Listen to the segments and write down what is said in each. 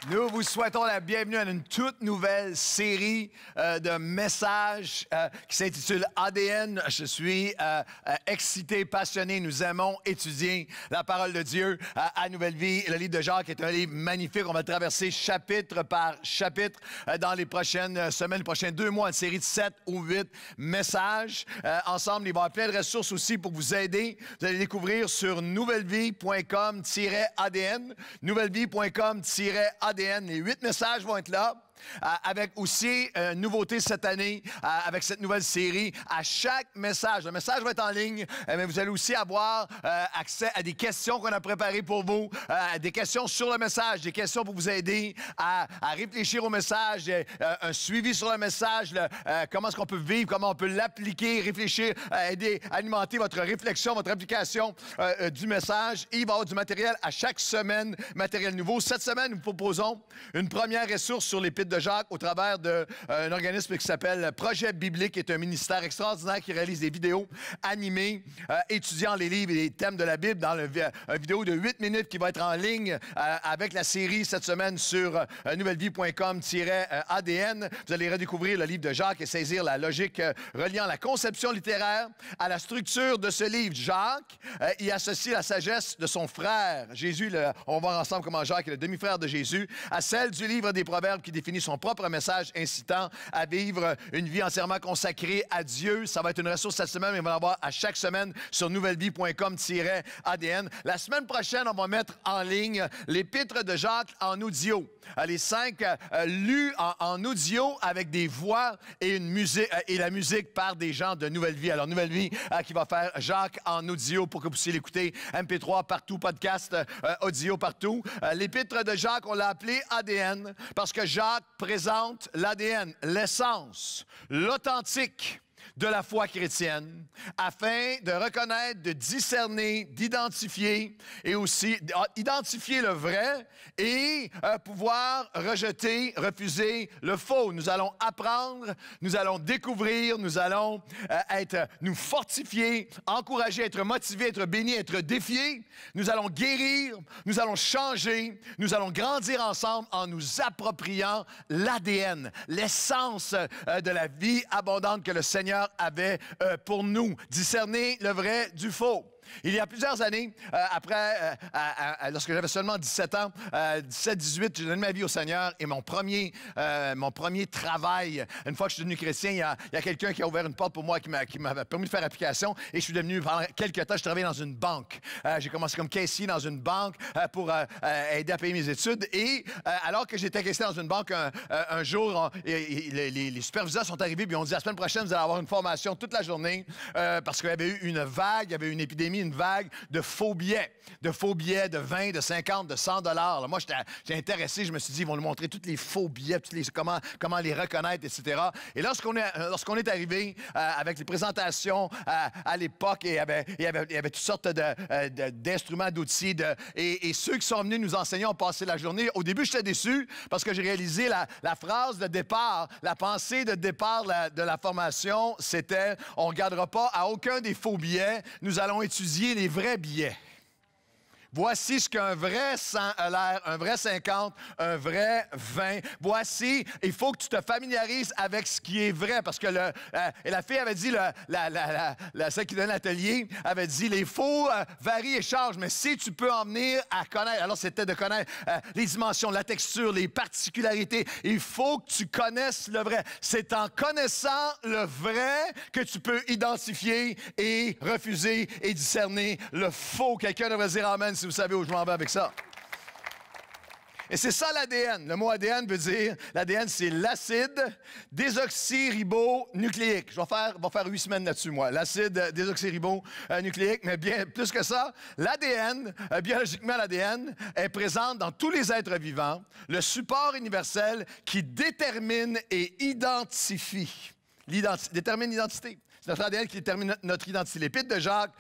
Nous vous souhaitons la bienvenue à une toute nouvelle série de messages qui s'intitule ADN. Je suis excité, passionné. Nous aimons étudier la parole de Dieu à Nouvelle Vie. Le livre de Jacques est un livre magnifique. On va le traverser chapitre par chapitre dans les prochaines semaines, les prochains 2 mois, une série de 7 ou 8 messages. Ensemble, il va y avoir plein de ressources aussi pour vous aider. Vous allez découvrir sur nouvellevie.com-ADN. nouvellevie.com-ADN. Les 8 messages vont être là. Avec aussi une nouveauté cette année, avec cette nouvelle série. À chaque message, le message va être en ligne, mais vous allez aussi avoir accès à des questions qu'on a préparées pour vous, des questions sur le message, des questions pour vous aider à réfléchir au message, un suivi sur le message, comment est-ce qu'on peut vivre, comment on peut l'appliquer, réfléchir, aider, alimenter votre réflexion, votre application du message. Et il va y avoir du matériel à chaque semaine, matériel nouveau. Cette semaine, nous proposons une première ressource sur l'Épître de Jacques au travers d'un organisme qui s'appelle Projet Biblique, qui est un ministère extraordinaire qui réalise des vidéos animées étudiant les livres et les thèmes de la Bible dans une vidéo de 8 minutes qui va être en ligne avec la série cette semaine sur nouvellevie.com-ADN. Vous allez redécouvrir le livre de Jacques et saisir la logique reliant la conception littéraire à la structure de ce livre. Jacques y associe la sagesse de son frère, Jésus, on va voir ensemble comment Jacques est le demi-frère de Jésus, à celle du livre des Proverbes qui définit son propre message incitant à vivre une vie entièrement consacrée à Dieu. Ça va être une ressource cette semaine, mais on va l'avoir à chaque semaine sur nouvellevie.com-ADN. La semaine prochaine, on va mettre en ligne l'Épître de Jacques en audio. Les 5 lus en audio avec des voix et une musique et la musique par des gens de Nouvelle Vie. Alors, Nouvelle Vie qui va faire Jacques en audio pour que vous puissiez l'écouter. MP3 partout, podcast audio partout. L'Épître de Jacques, on l'a appelé ADN parce que Jacques présente l'ADN, l'essence, l'authentique de la foi chrétienne, afin de reconnaître, de discerner, d'identifier et aussi identifier le vrai et pouvoir rejeter, refuser le faux. Nous allons apprendre, nous allons découvrir, nous allons nous fortifier, encourager, être motivés, être bénis, être défiés. Nous allons guérir, nous allons changer, nous allons grandir ensemble en nous appropriant l'ADN, l'essence de la vie abondante que le Seigneur avait pour nous. Discerner le vrai du faux. Il y a plusieurs années, lorsque j'avais seulement 17 ans, 17-18, j'ai donné ma vie au Seigneur et mon premier travail, une fois que je suis devenu chrétien, il y a quelqu'un qui a ouvert une porte pour moi qui m'avait permis de faire application et je suis devenu, pendant quelques temps, je travaillais dans une banque. J'ai commencé comme caissier dans une banque pour aider à payer mes études et alors que j'étais caissier dans une banque, un jour, les superviseurs sont arrivés et ont dit la semaine prochaine, vous allez avoir une formation toute la journée parce qu'il y avait eu une vague, il y avait eu une épidémie, une vague de faux billets de 20, de 50, de 100 $. Moi, j'étais intéressé. Je me suis dit, ils vont nous montrer tous les faux billets, comment les reconnaître, etc. Et lorsqu'on est arrivé avec les présentations à l'époque, il y avait toutes sortes d'instruments, d'outils, et ceux qui sont venus nous enseigner ont passé la journée. Au début, j'étais déçu parce que j'ai réalisé la phrase de départ, la pensée de départ de la formation, c'était « On ne regardera pas à aucun des faux billets, nous allons étudier les vrais billets. » Voici ce qu'un vrai 100 a l'air, un vrai 50, un vrai 20. Voici, il faut que tu te familiarises avec ce qui est vrai. Parce que et la fille avait dit, celle qui donne l'atelier, avait dit, les faux varient et changent, mais si tu peux en venir à connaître, alors c'était de connaître les dimensions, la texture, les particularités. Il faut que tu connaisses le vrai. C'est en connaissant le vrai que tu peux identifier et refuser et discerner le faux. Quelqu'un devrait dire amen si vous savez où je m'en vais avec ça. Et c'est ça l'ADN. Le mot ADN veut dire, l'ADN c'est l'acide désoxyribonucléique. Je vais faire 8 semaines là-dessus, moi. L'acide désoxyribonucléique, mais bien plus que ça, l'ADN, biologiquement l'ADN, est présent dans tous les êtres vivants, le support universel qui détermine et identifie. Détermine l'identité. notre ADN qui détermine notre identité. L'Épître de Jacques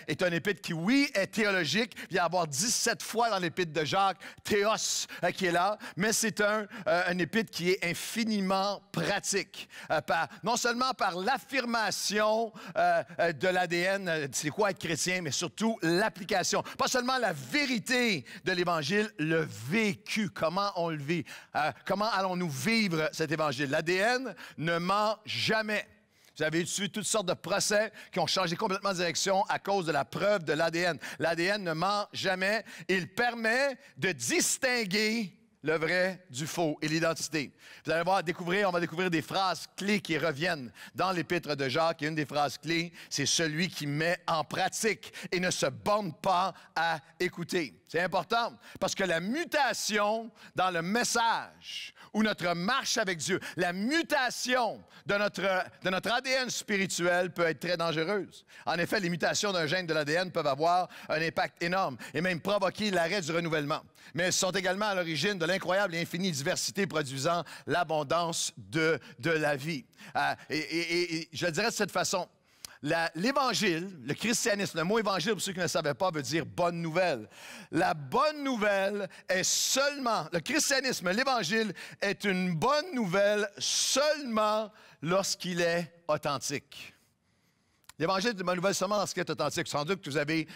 est un épître qui, oui, est théologique. Il y a avoir 17 fois dans l'Épître de Jacques, théos qui est là, mais c'est un épître qui est infiniment pratique. Non seulement par l'affirmation de l'ADN, c'est quoi être chrétien, mais surtout l'application. Pas seulement la vérité de l'Évangile, le vécu, comment on le vit. Comment allons-nous vivre cet Évangile? L'ADN ne ment jamais. Vous avez eu toutes sortes de procès qui ont changé complètement de direction à cause de la preuve de l'ADN. L'ADN ne ment jamais. Il permet de distinguer le vrai du faux et l'identité. Vous allez voir, on va découvrir des phrases clés qui reviennent dans l'Épître de Jacques. Et une des phrases clés, c'est celui qui met en pratique et ne se borne pas à écouter. C'est important parce que la mutation dans le message ou notre marche avec Dieu, la mutation de notre ADN spirituel peut être très dangereuse. En effet, les mutations d'un gène de l'ADN peuvent avoir un impact énorme et même provoquer l'arrêt du renouvellement. Mais elles sont également à l'origine de l'incroyable et infinie diversité produisant l'abondance de la vie. Et je le dirais de cette façon. L'Évangile, le christianisme, le mot Évangile, pour ceux qui ne le savaient pas, veut dire bonne nouvelle. La bonne nouvelle est seulement, le christianisme, l'Évangile est une bonne nouvelle seulement lorsqu'il est authentique. L'Évangile est une bonne nouvelle seulement lorsqu'il est authentique. Sans doute que vous avez,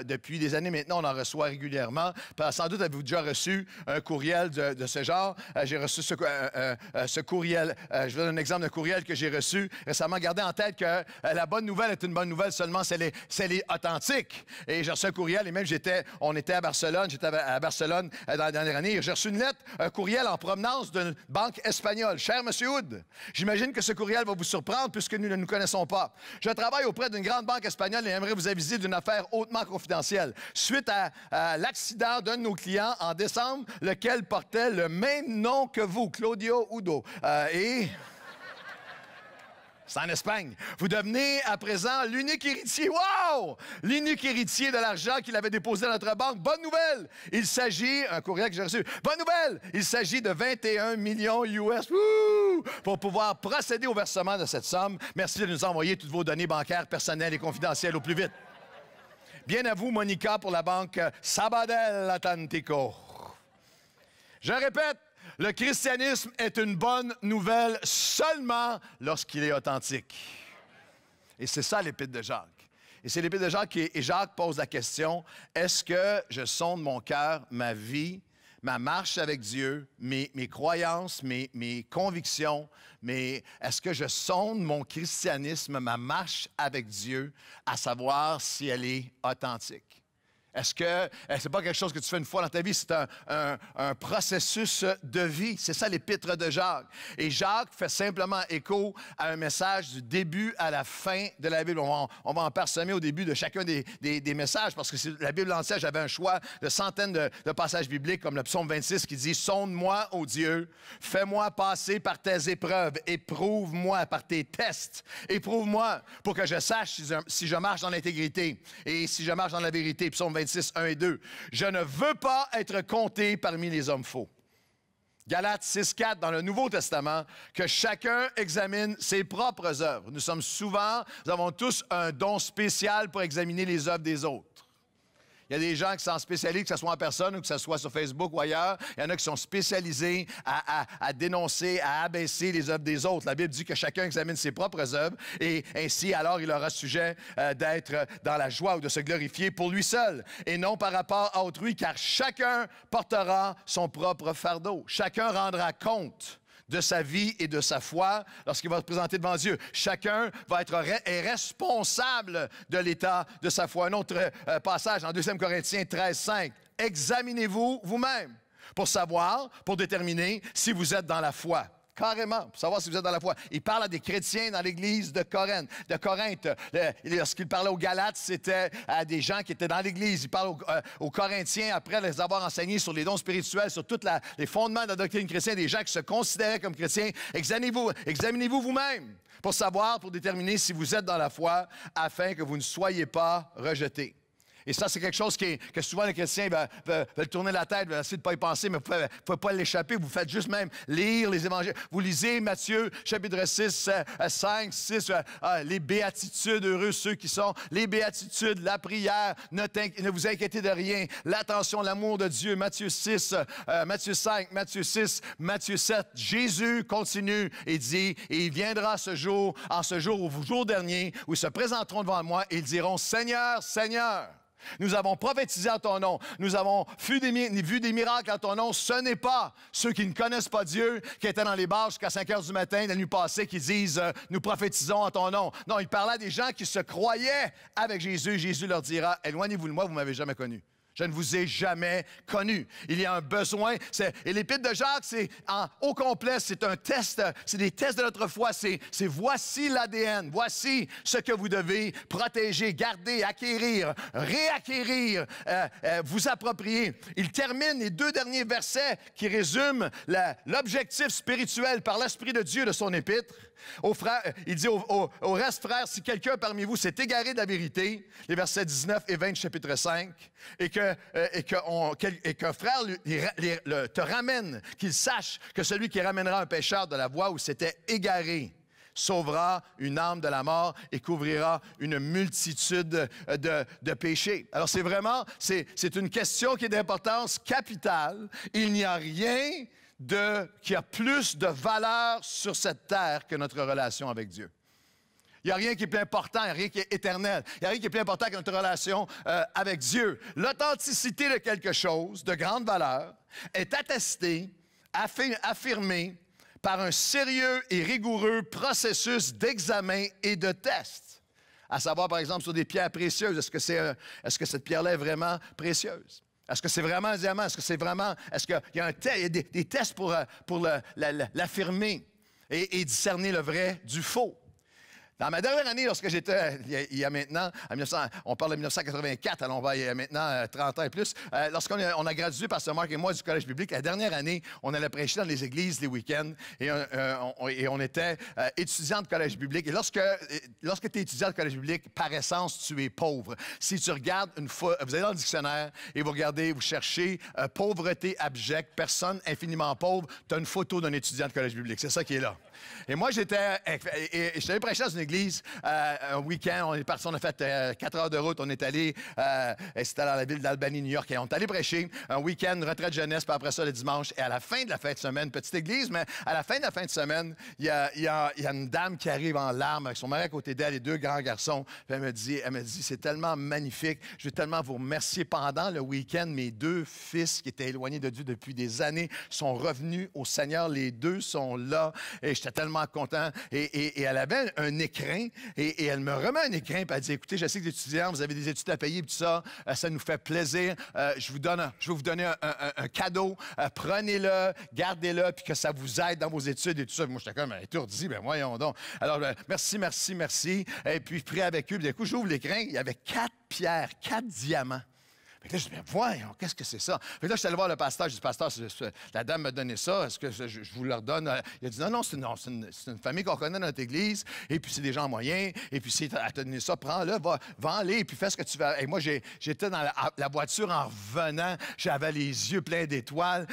depuis des années maintenant, on en reçoit régulièrement. Sans doute avez-vous déjà reçu un courriel de ce genre. J'ai reçu ce courriel. Je vous donne un exemple d'un courriel que j'ai reçu récemment. Gardez en tête que la bonne nouvelle est une bonne nouvelle seulement si elle est authentique. Et j'ai reçu un courriel et même on était à Barcelone. J'étais à Barcelone dans la dernière année. Et j'ai reçu une lettre, un courriel en provenance d'une banque espagnole. Cher M. Hood, j'imagine que ce courriel va vous surprendre puisque nous ne nous connaissons pas. Je travaille auprès d'une grande banque espagnole et aimerait vous aviser d'une affaire hautement confidentielle. Suite à l'accident d'un de nos clients en décembre, lequel portait le même nom que vous, Claudio Udo. C'est en Espagne. Vous devenez à présent l'unique héritier. Wow! L'unique héritier de l'argent qu'il avait déposé dans notre banque. Bonne nouvelle! Il s'agit, un courriel que j'ai reçu. Bonne nouvelle! Il s'agit de 21 millions US. Wouh! Pour pouvoir procéder au versement de cette somme. Merci de nous envoyer toutes vos données bancaires personnelles et confidentielles au plus vite. Bien à vous, Monica, pour la banque Sabadell Atlantico. Je répète, le christianisme est une bonne nouvelle seulement lorsqu'il est authentique. Et c'est ça l'Épître de Jacques. Et c'est l'Épître de Jacques et Jacques pose la question, est-ce que je sonde mon cœur, ma vie, ma marche avec Dieu, mes croyances, mes convictions, est-ce que je sonde mon christianisme, ma marche avec Dieu, à savoir si elle est authentique? Est-ce que c'est pas quelque chose que tu fais une fois dans ta vie, c'est un processus de vie. C'est ça l'Épître de Jacques. Et Jacques fait simplement écho à un message du début à la fin de la Bible. On va en parsemer au début de chacun des messages, parce que la Bible entière, j'avais un choix de centaines de passages bibliques, comme le psaume 26 qui dit « Sonde-moi, ô Dieu, fais-moi passer par tes épreuves, éprouve-moi par tes tests, éprouve-moi pour que je sache si je marche dans l'intégrité et si je marche dans la vérité. » Psaume 26, 1 et 2. « Je ne veux pas être compté parmi les hommes faux. » Galates 6, 4, dans le Nouveau Testament, que chacun examine ses propres œuvres. Nous avons tous un don spécial pour examiner les œuvres des autres. Il y a des gens qui sont spécialisés, que ce soit en personne ou que ce soit sur Facebook ou ailleurs. Il y en a qui sont spécialisés à dénoncer, à abaisser les œuvres des autres. La Bible dit que chacun examine ses propres œuvres et ainsi, alors, il aura sujet d'être dans la joie ou de se glorifier pour lui seul et non par rapport à autrui, car chacun portera son propre fardeau. Chacun rendra compte de sa vie et de sa foi lorsqu'il va se présenter devant Dieu. Chacun va être responsable de l'état de sa foi. Un autre passage en 2 Corinthiens 13, 5. « Examinez-vous vous-même pour déterminer si vous êtes dans la foi. » Carrément, pour savoir si vous êtes dans la foi. Il parle à des chrétiens dans l'église de Corinthe. Lorsqu'il parlait aux Galates, c'était à des gens qui étaient dans l'église. Il parle aux Corinthiens, après les avoir enseignés sur les dons spirituels, sur tous les fondements de la doctrine chrétienne, des gens qui se considéraient comme chrétiens. Examinez-vous vous-même pour déterminer si vous êtes dans la foi, afin que vous ne soyez pas rejetés. Et ça, c'est quelque chose que souvent les chrétiens veulent tourner la tête, veulent essayer de ne pas y penser, mais vous ne pouvez pas l'échapper. Vous faites juste même lire les évangiles. Vous lisez Matthieu, chapitre 6, 5, 6, les béatitudes, heureux ceux qui sont, les béatitudes, la prière, ne vous inquiétez de rien, l'attention, l'amour de Dieu, Matthieu 6, Matthieu 5, Matthieu 6, Matthieu 7. Jésus continue et dit, et il viendra ce jour, au jour dernier, où ils se présenteront devant moi et ils diront, Seigneur, Seigneur, nous avons prophétisé en ton nom. Nous avons vu des miracles en ton nom. Ce n'est pas ceux qui ne connaissent pas Dieu, qui étaient dans les bars jusqu'à 5 heures du matin, la nuit passée, qui disent « Nous prophétisons en ton nom ». Non, il parlait à des gens qui se croyaient avec Jésus. Jésus leur dira « Éloignez-vous de moi, vous ne m'avez jamais connu. » Je ne vous ai jamais connu. Il y a un besoin. Et l'Épître de Jacques, c'est au complet, c'est un test, c'est des tests de notre foi. C'est voici l'ADN, voici ce que vous devez protéger, garder, acquérir, réacquérir, vous approprier. Il termine les 2 derniers versets qui résument l'objectif spirituel par l'Esprit de Dieu de son Épître. Il dit au reste, frères, si quelqu'un parmi vous s'est égaré de la vérité, les versets 19 et 20 du chapitre 5, et qu'un frère te ramène, qu'il sache que celui qui ramènera un pécheur de la voie où s'était égaré sauvera une âme de la mort et couvrira une multitude de péchés. Alors c'est une question qui est d'importance capitale. Il n'y a rien qui a plus de valeur sur cette terre que notre relation avec Dieu. Il n'y a rien qui est plus important, il n'y a rien qui est éternel. Il n'y a rien qui est plus important que notre relation avec Dieu. L'authenticité de quelque chose de grande valeur est attestée, affirmée par un sérieux et rigoureux processus d'examen et de test. À savoir, par exemple, sur des pierres précieuses, est-ce que cette pierre-là est vraiment précieuse? Est-ce que c'est vraiment un diamant? Est-ce qu'il y a des tests pour l'affirmer et discerner le vrai du faux? Dans ma dernière année, lorsque j'étais, il y a maintenant, on parle de 1984, alors on va il y a maintenant 30 ans et plus, lorsqu'on a gradué, Pasteur Marc et moi, du collège biblique, la dernière année, on allait prêcher dans les églises les week-ends et on était étudiants de collège biblique. Et lorsque tu es étudiant de collège biblique, par essence, tu es pauvre. Si tu regardes vous allez dans le dictionnaire et vous cherchez pauvreté abjecte, personne infiniment pauvre, tu as une photo d'un étudiant de collège biblique. C'est ça qui est là. Et moi, j'étais allé prêcher dans une église un week-end. On est parti, on a fait 4 heures de route. On est allé, c'était dans la ville d'Albany, New York. Et on est allé prêcher un week-end, une retraite jeunesse, puis après ça, le dimanche. Et à la fin de la fin de semaine, petite église, mais à la fin de la fin de semaine, il y a une dame qui arrive en larmes avec son mari à côté d'elle et 2 grands garçons. Puis elle me dit, c'est tellement magnifique. Je veux tellement vous remercier. Pendant le week-end, mes 2 fils qui étaient éloignés de Dieu depuis des années sont revenus au Seigneur. Les 2 sont là. Et j'étais tellement content. Et elle avait un écrin. Et elle me remet un écrin. Puis elle dit, écoutez, je sais que les étudiants, vous avez des études à payer. Puis tout ça, ça nous fait plaisir. Je vais vous donner un cadeau. Prenez-le, gardez-le, puis que ça vous aide dans vos études et tout ça. Puis moi, j'étais comme étourdi. Ben voyons donc. Alors, merci. Et puis, je prie avec eux. Puis d'un coup, j'ouvre l'écrin. Il y avait 4 pierres, 4 diamants. Fait que là, je dis, voyons, qu'est-ce que c'est ça? Fait que là, je suis allé voir le pasteur. Je dis, pasteur, la dame m'a donné ça. Est-ce que je vous leur donne? Il a dit, non, c'est une famille qu'on connaît dans notre église. Et puis, c'est des gens moyens. Et puis, si elle t'a donné ça, prends-le, vends-les, et puis fais ce que tu veux. Et moi, j'étais dans la voiture en revenant. J'avais les yeux pleins d'étoiles.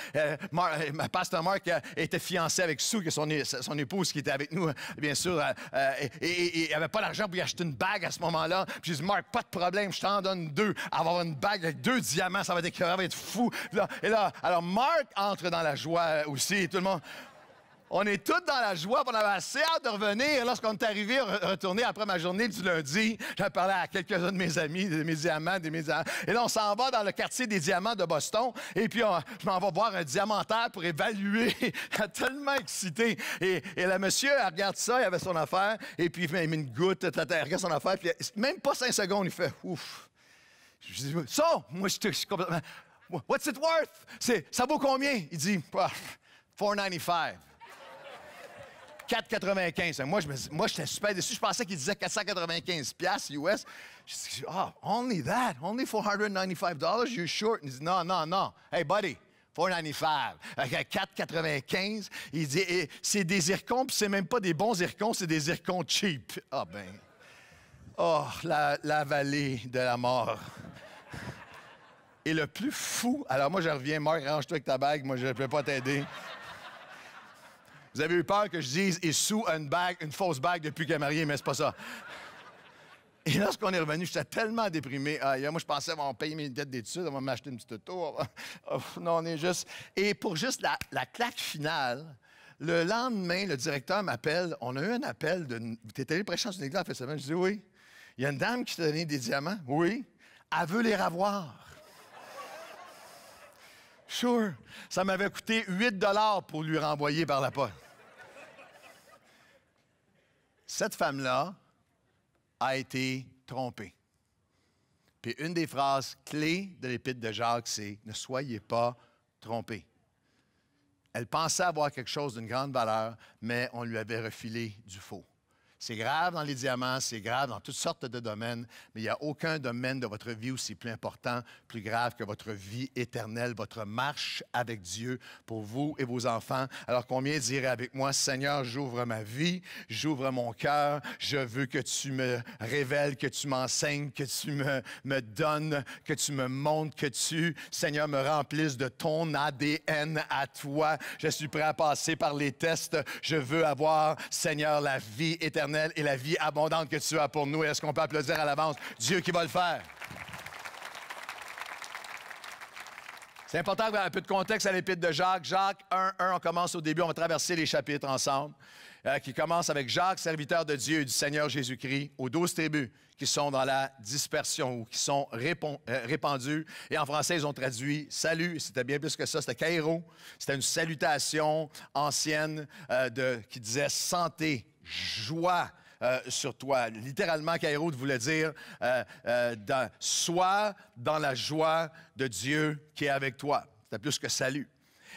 Pasteur Marc était fiancé avec Sue, qui est son épouse qui était avec nous, bien sûr. Et il n'avait pas l'argent pour y acheter une bague à ce moment-là. Puis, j'ai dit, Marc, pas de problème, je t'en donne 2. Avoir une bague avec 2 diamants, ça va être fou. Et là, alors Marc entre dans la joie aussi. Tout le monde, on est tous dans la joie. On avait assez hâte de revenir. Lorsqu'on est arrivé, retourné après ma journée du lundi, j'ai parlé à quelques-uns de mes amis, de mes diamants, Et là, on s'en va dans le quartier des diamants de Boston. Et puis, je m'en vais voir un diamantaire pour évaluer. Tellement excité. Et le monsieur, elle regarde ça, il avait son affaire. Et puis, il met une goutte, il regarde son affaire. Puis, même pas 5 secondes, il fait ouf. Je dis, ça, moi, je suis complètement. What's it worth? Ça vaut combien? Il dit, $4.95. 4,95. Moi, j'étais super déçu. Je pensais qu'il disait 495 $US. Je dis, only that? Only $495? You sure? Il dit, non. Hey, buddy. 4,95. 4,95. Il dit, c'est des zircons, puis c'est même pas des bons zircons, c'est des zircons cheap. Ah, ben. Oh, la vallée de la mort. Et le plus fou, alors moi je reviens, Marc, range-toi avec ta bague, moi je ne peux pas t'aider. Vous avez eu peur que je dise « et sous une bague, une fausse bague depuis qu'elle est mariée », mais c'est pas ça. Et lorsqu'on est revenu, j'étais tellement déprimé. Moi, je pensais on va payer mes dettes d'études, on va m'acheter une petite auto. Non, on est juste... Et pour juste la claque finale, le lendemain, le directeur m'appelle. On a eu un appel de... Tu es allé prêcher dans une église en fin de semaine? Je dis oui. Il y a une dame qui t'a donné des diamants? Oui. Elle veut les ravoir. Sure. Ça m'avait coûté 8 $ pour lui renvoyer par la poste. Cette femme-là a été trompée. Puis une des phrases clés de l'Épître de Jacques, c'est « Ne soyez pas trompés ». Elle pensait avoir quelque chose d'une grande valeur, mais on lui avait refilé du faux. C'est grave dans les diamants, c'est grave dans toutes sortes de domaines, mais il n'y a aucun domaine de votre vie aussi plus important, plus grave que votre vie éternelle, votre marche avec Dieu pour vous et vos enfants. Alors combien diraient avec moi, Seigneur, j'ouvre ma vie, j'ouvre mon cœur, je veux que tu me révèles, que tu m'enseignes, que tu me donnes, que tu me montres, que tu, Seigneur, me remplisses de ton ADN à toi. Je suis prêt à passer par les tests. Je veux avoir, Seigneur, la vie éternelle et la vie abondante que tu as pour nous. Est-ce qu'on peut applaudir à l'avance Dieu qui va le faire? C'est important d'avoir un peu de contexte à l'Épître de Jacques. Jacques 1:1, on commence au début, on va traverser les chapitres ensemble, qui commence avec Jacques, serviteur de Dieu et du Seigneur Jésus-Christ, aux 12 tribus qui sont dans la dispersion ou qui sont répandues. Et en français, ils ont traduit « salut ». C'était bien plus que ça, c'était « kairo ». C'était une salutation ancienne qui disait « santé ». Joie sur toi. Littéralement, Kairo voulait dire sois dans la joie de Dieu qui est avec toi. C'était plus que salut.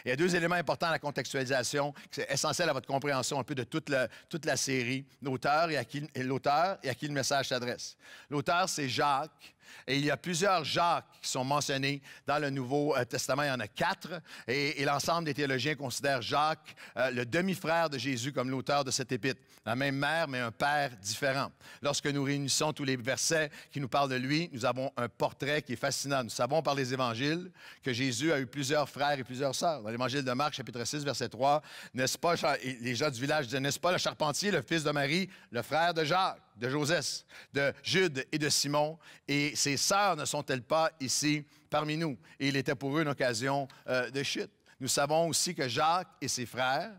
Il y a deux éléments importants à la contextualisation, qui sont essentiels à votre compréhension un peu de toute la série. L'auteur et à qui le message s'adresse. L'auteur, c'est Jacques. Et il y a plusieurs Jacques qui sont mentionnés dans le Nouveau Testament. Il y en a 4. Et l'ensemble des théologiens considèrent Jacques, le demi-frère de Jésus, comme l'auteur de cette épître. La même mère, mais un père différent. Lorsque nous réunissons tous les versets qui nous parlent de lui, nous avons un portrait qui est fascinant. Nous savons par les évangiles que Jésus a eu plusieurs frères et plusieurs sœurs. Dans l'évangile de Marc, chapitre 6, verset 3, n'est-ce pas, les gens du village disaient, n'est-ce pas le charpentier, le fils de Marie, le frère de Jacques, de Joseph, de Jude et de Simon, et ses sœurs ne sont-elles pas ici parmi nous? Et il était pour eux une occasion de chute. Nous savons aussi que Jacques et ses frères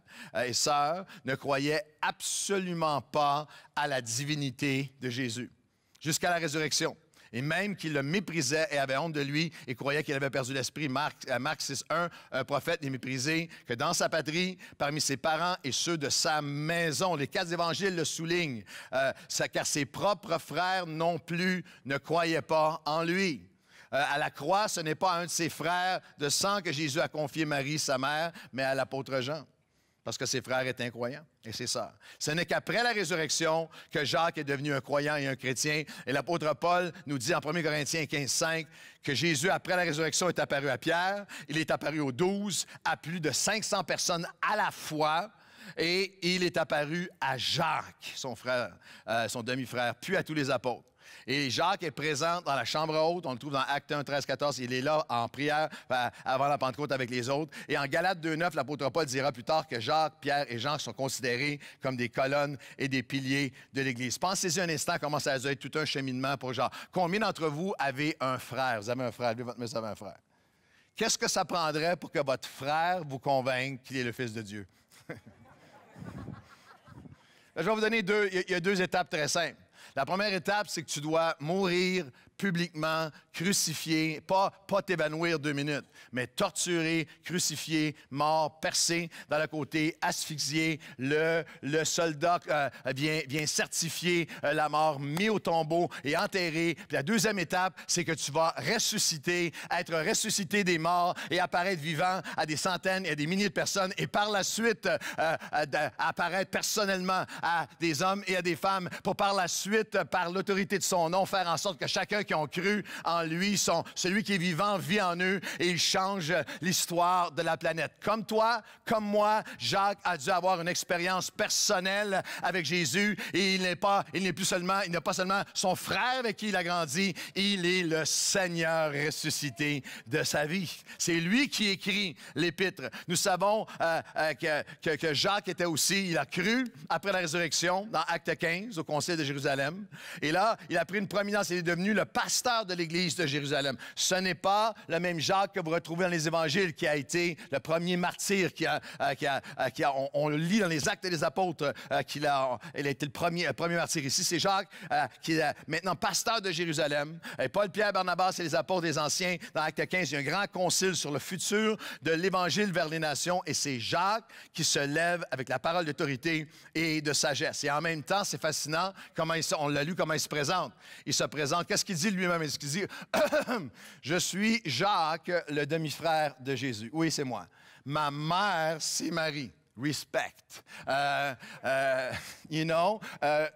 et sœurs ne croyaient absolument pas à la divinité de Jésus, jusqu'à la résurrection. Et même qu'ils le méprisaient et avaient honte de lui et croyaient qu'il avait perdu l'esprit. Marc 6:1, un prophète n'est méprisé que dans sa patrie, parmi ses parents et ceux de sa maison. Les 4 évangiles le soulignent, car ses propres frères non plus ne croyaient pas en lui. À la croix, ce n'est pas à un de ses frères de sang que Jésus a confié Marie, sa mère, mais à l'apôtre Jean, parce que ses frères étaient incroyants et ses sœurs. Ce n'est qu'après la résurrection que Jacques est devenu un croyant et un chrétien. Et l'apôtre Paul nous dit en 1 Corinthiens 15:5 que Jésus, après la résurrection, est apparu à Pierre, il est apparu aux 12, à plus de 500 personnes à la fois, et il est apparu à Jacques, son frère, son demi-frère, puis à tous les apôtres. Et Jacques est présent dans la chambre haute. On le trouve dans Actes 1, 13, 14. Il est là en prière avant la Pentecôte avec les autres. Et en Galates 2:9, l'apôtre Paul dira plus tard que Jacques, Pierre et Jean sont considérés comme des colonnes et des piliers de l'Église. Pensez-y un instant comment ça a dû être tout un cheminement pour Jacques. Combien d'entre vous avez un frère? Vous avez un frère. Levez votre main, vous avez un frère. Qu'est-ce que ça prendrait pour que votre frère vous convainque qu'il est le Fils de Dieu? Je vais vous donner il y a 2 étapes très simples. La première étape, c'est que tu dois mourir publiquement, crucifié, pas t'évanouir 2 minutes, mais torturé, crucifié, mort, percé dans le côté, asphyxié. Le soldat vient certifier la mort, mis au tombeau et enterré. Puis la deuxième étape, c'est que tu vas ressusciter, être ressuscité des morts et apparaître vivant à des centaines et à des milliers de personnes et par la suite apparaître personnellement à des hommes et à des femmes pour par la suite, par l'autorité de son nom, faire en sorte que chacun qui qui ont cru en lui, celui qui est vivant vit en eux et il change l'histoire de la planète. Comme toi, comme moi, Jacques a dû avoir une expérience personnelle avec Jésus et il n'a pas seulement son frère avec qui il a grandi, il est le Seigneur ressuscité de sa vie. C'est lui qui écrit l'épître. Nous savons que Jacques était aussi, il a cru après la résurrection dans Acte 15 au Concile de Jérusalem. Et là, il a pris une prominence, il est devenu le pasteur de l'Église de Jérusalem. Ce n'est pas le même Jacques que vous retrouvez dans les Évangiles qui a été le premier martyr, on le lit dans les Actes des Apôtres, il a été le premier martyr. Ici, c'est Jacques qui est maintenant pasteur de Jérusalem. Et Paul, Pierre, Barnabas et les apôtres des anciens, dans Acte 15, il y a un grand concile sur le futur de l'Évangile vers les nations. Et c'est Jacques qui se lève avec la parole d'autorité et de sagesse. Et en même temps, c'est fascinant, on l'a lu, comment il se présente. Il se présente, qu'est-ce qu'il dit lui-même? Il dit, je suis Jacques, le demi-frère de Jésus. Oui, c'est moi. Ma mère, c'est Marie. Respect.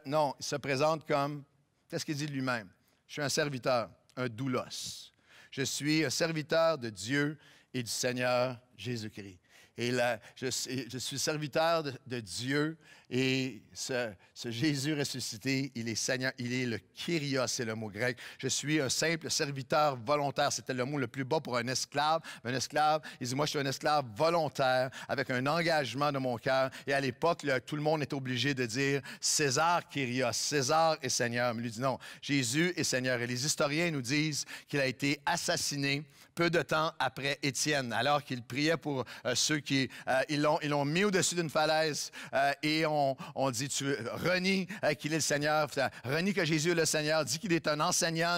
Non, il se présente comme, qu'est-ce qu'il dit de lui-même? Je suis un serviteur, un doulos. Je suis un serviteur de Dieu et du Seigneur Jésus-Christ. Et là, je suis serviteur de Dieu et ce Jésus ressuscité, il est Seigneur, il est le Kyrios, c'est le mot grec. Je suis un simple serviteur volontaire. C'était le mot le plus bas pour un esclave. Un esclave, il dit, moi, je suis un esclave volontaire avec un engagement de mon cœur. Et à l'époque, tout le monde est obligé de dire César Kyrios, César est Seigneur. Mais lui dit non, Jésus est Seigneur. Et les historiens nous disent qu'il a été assassiné peu de temps après Étienne, alors qu'il priait pour ceux qui... ils l'ont mis au-dessus d'une falaise et on dit, tu renies qu'il est le Seigneur, renie que Jésus est le Seigneur, dis qu'il est un enseignant,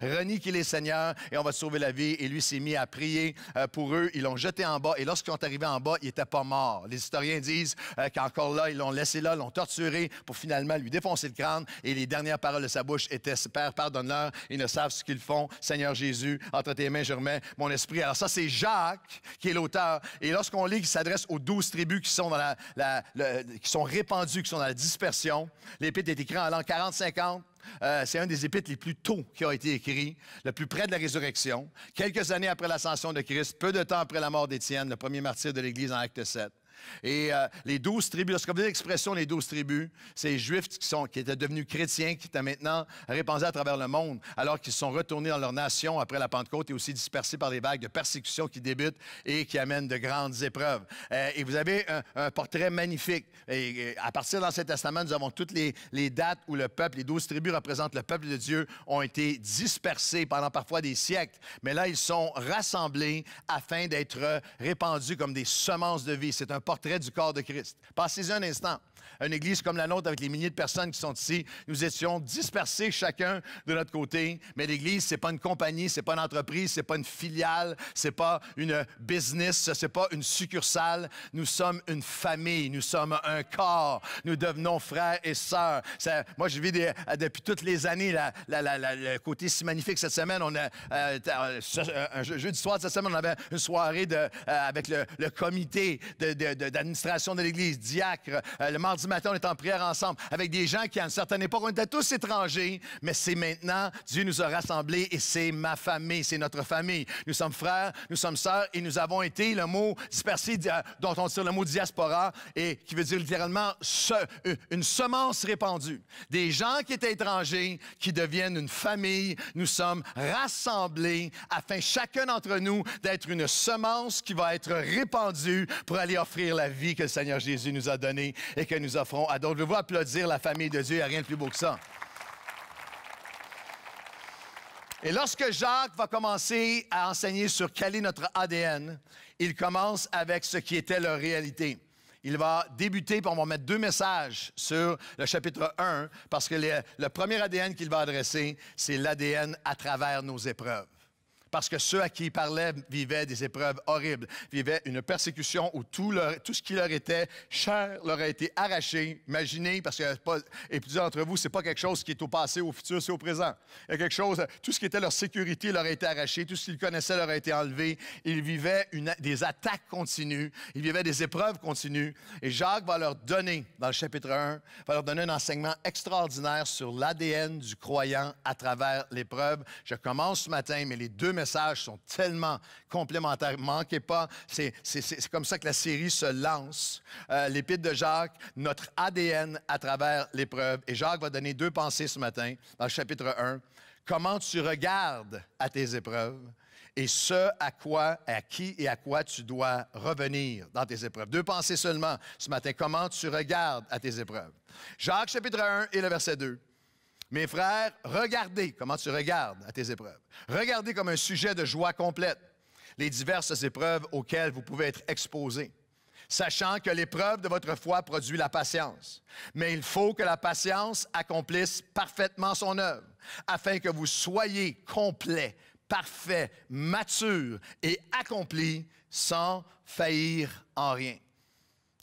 renie qu'il est Seigneur et on va te sauver la vie. Et lui s'est mis à prier pour eux. Ils l'ont jeté en bas et lorsqu'ils sont arrivés en bas, il n'était pas mort. Les historiens disent qu'encore là, ils l'ont laissé là, l'ont torturé pour finalement lui défoncer le crâne et les dernières paroles de sa bouche étaient « Père, pardonne-leur, ils ne savent ce qu'ils font. Seigneur Jésus, entre tes mains, je remets mon esprit. » Alors ça, c'est Jacques qui est l'auteur. Et lorsqu'on lit qu'il s'adresse aux 12 tribus qui sont, qui sont répandues, qui sont dans la dispersion, l'épître est écrit en l'an 40-50. C'est un des épîtres les plus tôt qui a été écrit, le plus près de la résurrection, quelques années après l'ascension de Christ, peu de temps après la mort d'Étienne, le premier martyr de l'Église en Acte 7. Et les 12 tribus, lorsqu'on dit l'expression les 12 tribus, c'est les Juifs qui étaient devenus chrétiens, qui étaient maintenant répandus à travers le monde, alors qu'ils sont retournés dans leur nation après la Pentecôte et aussi dispersés par des vagues de persécution qui débutent et qui amènent de grandes épreuves. Et vous avez un portrait magnifique. Et à partir de l'Ancien Testament, nous avons toutes les dates où le peuple, les 12 tribus représentent le peuple de Dieu, ont été dispersés pendant parfois des siècles. Mais là, ils sont rassemblés afin d'être répandus comme des semences de vie. C'est un portrait du corps de Christ. Passez-y un instant. Une église comme la nôtre, avec les milliers de personnes qui sont ici, nous étions dispersés chacun de notre côté. Mais l'église, c'est pas une compagnie, c'est pas une entreprise, c'est pas une filiale, c'est pas une business, c'est pas une succursale. Nous sommes une famille, nous sommes un corps. Nous devenons frères et sœurs. Moi, je vis depuis toutes les années le côté si magnifique. Cette semaine, on a un jeudi soir de cette semaine, on avait une soirée avec le comité d'administration de l'église, diacre. Le mardi matin, on est en prière ensemble avec des gens qui, à une certaine époque, on était tous étrangers, mais c'est maintenant, Dieu nous a rassemblés et c'est ma famille, c'est notre famille. Nous sommes frères, nous sommes sœurs et nous avons été, le mot dispersé, dont on tire le mot diaspora, et qui veut dire littéralement une semence répandue. Des gens qui étaient étrangers, qui deviennent une famille. Nous sommes rassemblés afin, chacun d'entre nous, d'être une semence qui va être répandue pour aller offrir la vie que le Seigneur Jésus nous a donnée et que nous offrons à d'autres. Je veux applaudir la famille de Dieu, il n'y a rien de plus beau que ça. Et lorsque Jacques va commencer à enseigner sur quel est notre ADN, il commence avec ce qui était leur réalité. Il va débuter, puis on va mettre 2 messages sur le chapitre 1, parce que le premier ADN qu'il va adresser, c'est l'ADN à travers nos épreuves. Parce que ceux à qui il parlait vivaient des épreuves horribles, vivaient une persécution où tout ce qui leur était cher leur a été arraché. Imaginez, parce que et plusieurs d'entre vous, c'est pas quelque chose qui est au passé, au futur, c'est au présent. Il y a quelque chose, tout ce qui était leur sécurité leur a été arraché, tout ce qu'ils connaissaient leur a été enlevé. Ils vivaient des attaques continues, ils vivaient des épreuves continues. Et Jacques va leur donner, dans le chapitre 1, va leur donner un enseignement extraordinaire sur l'ADN du croyant à travers l'épreuve. Je commence ce matin, mais les deux messages sont tellement complémentaires. Manquez pas, c'est comme ça que la série se lance. L'Épître de Jacques, notre ADN à travers l'épreuve. Et Jacques va donner deux pensées ce matin, dans le chapitre 1. Comment tu regardes à tes épreuves et ce à qui et à quoi tu dois revenir dans tes épreuves. Deux pensées seulement ce matin. Comment tu regardes à tes épreuves. Jacques, chapitre 1 et le verset 2. Mes frères, regardez comment tu regardes à tes épreuves. Regardez comme un sujet de joie complète les diverses épreuves auxquelles vous pouvez être exposés, sachant que l'épreuve de votre foi produit la patience. Mais il faut que la patience accomplisse parfaitement son œuvre, afin que vous soyez complets, parfaits, matures et accomplis sans faillir en rien.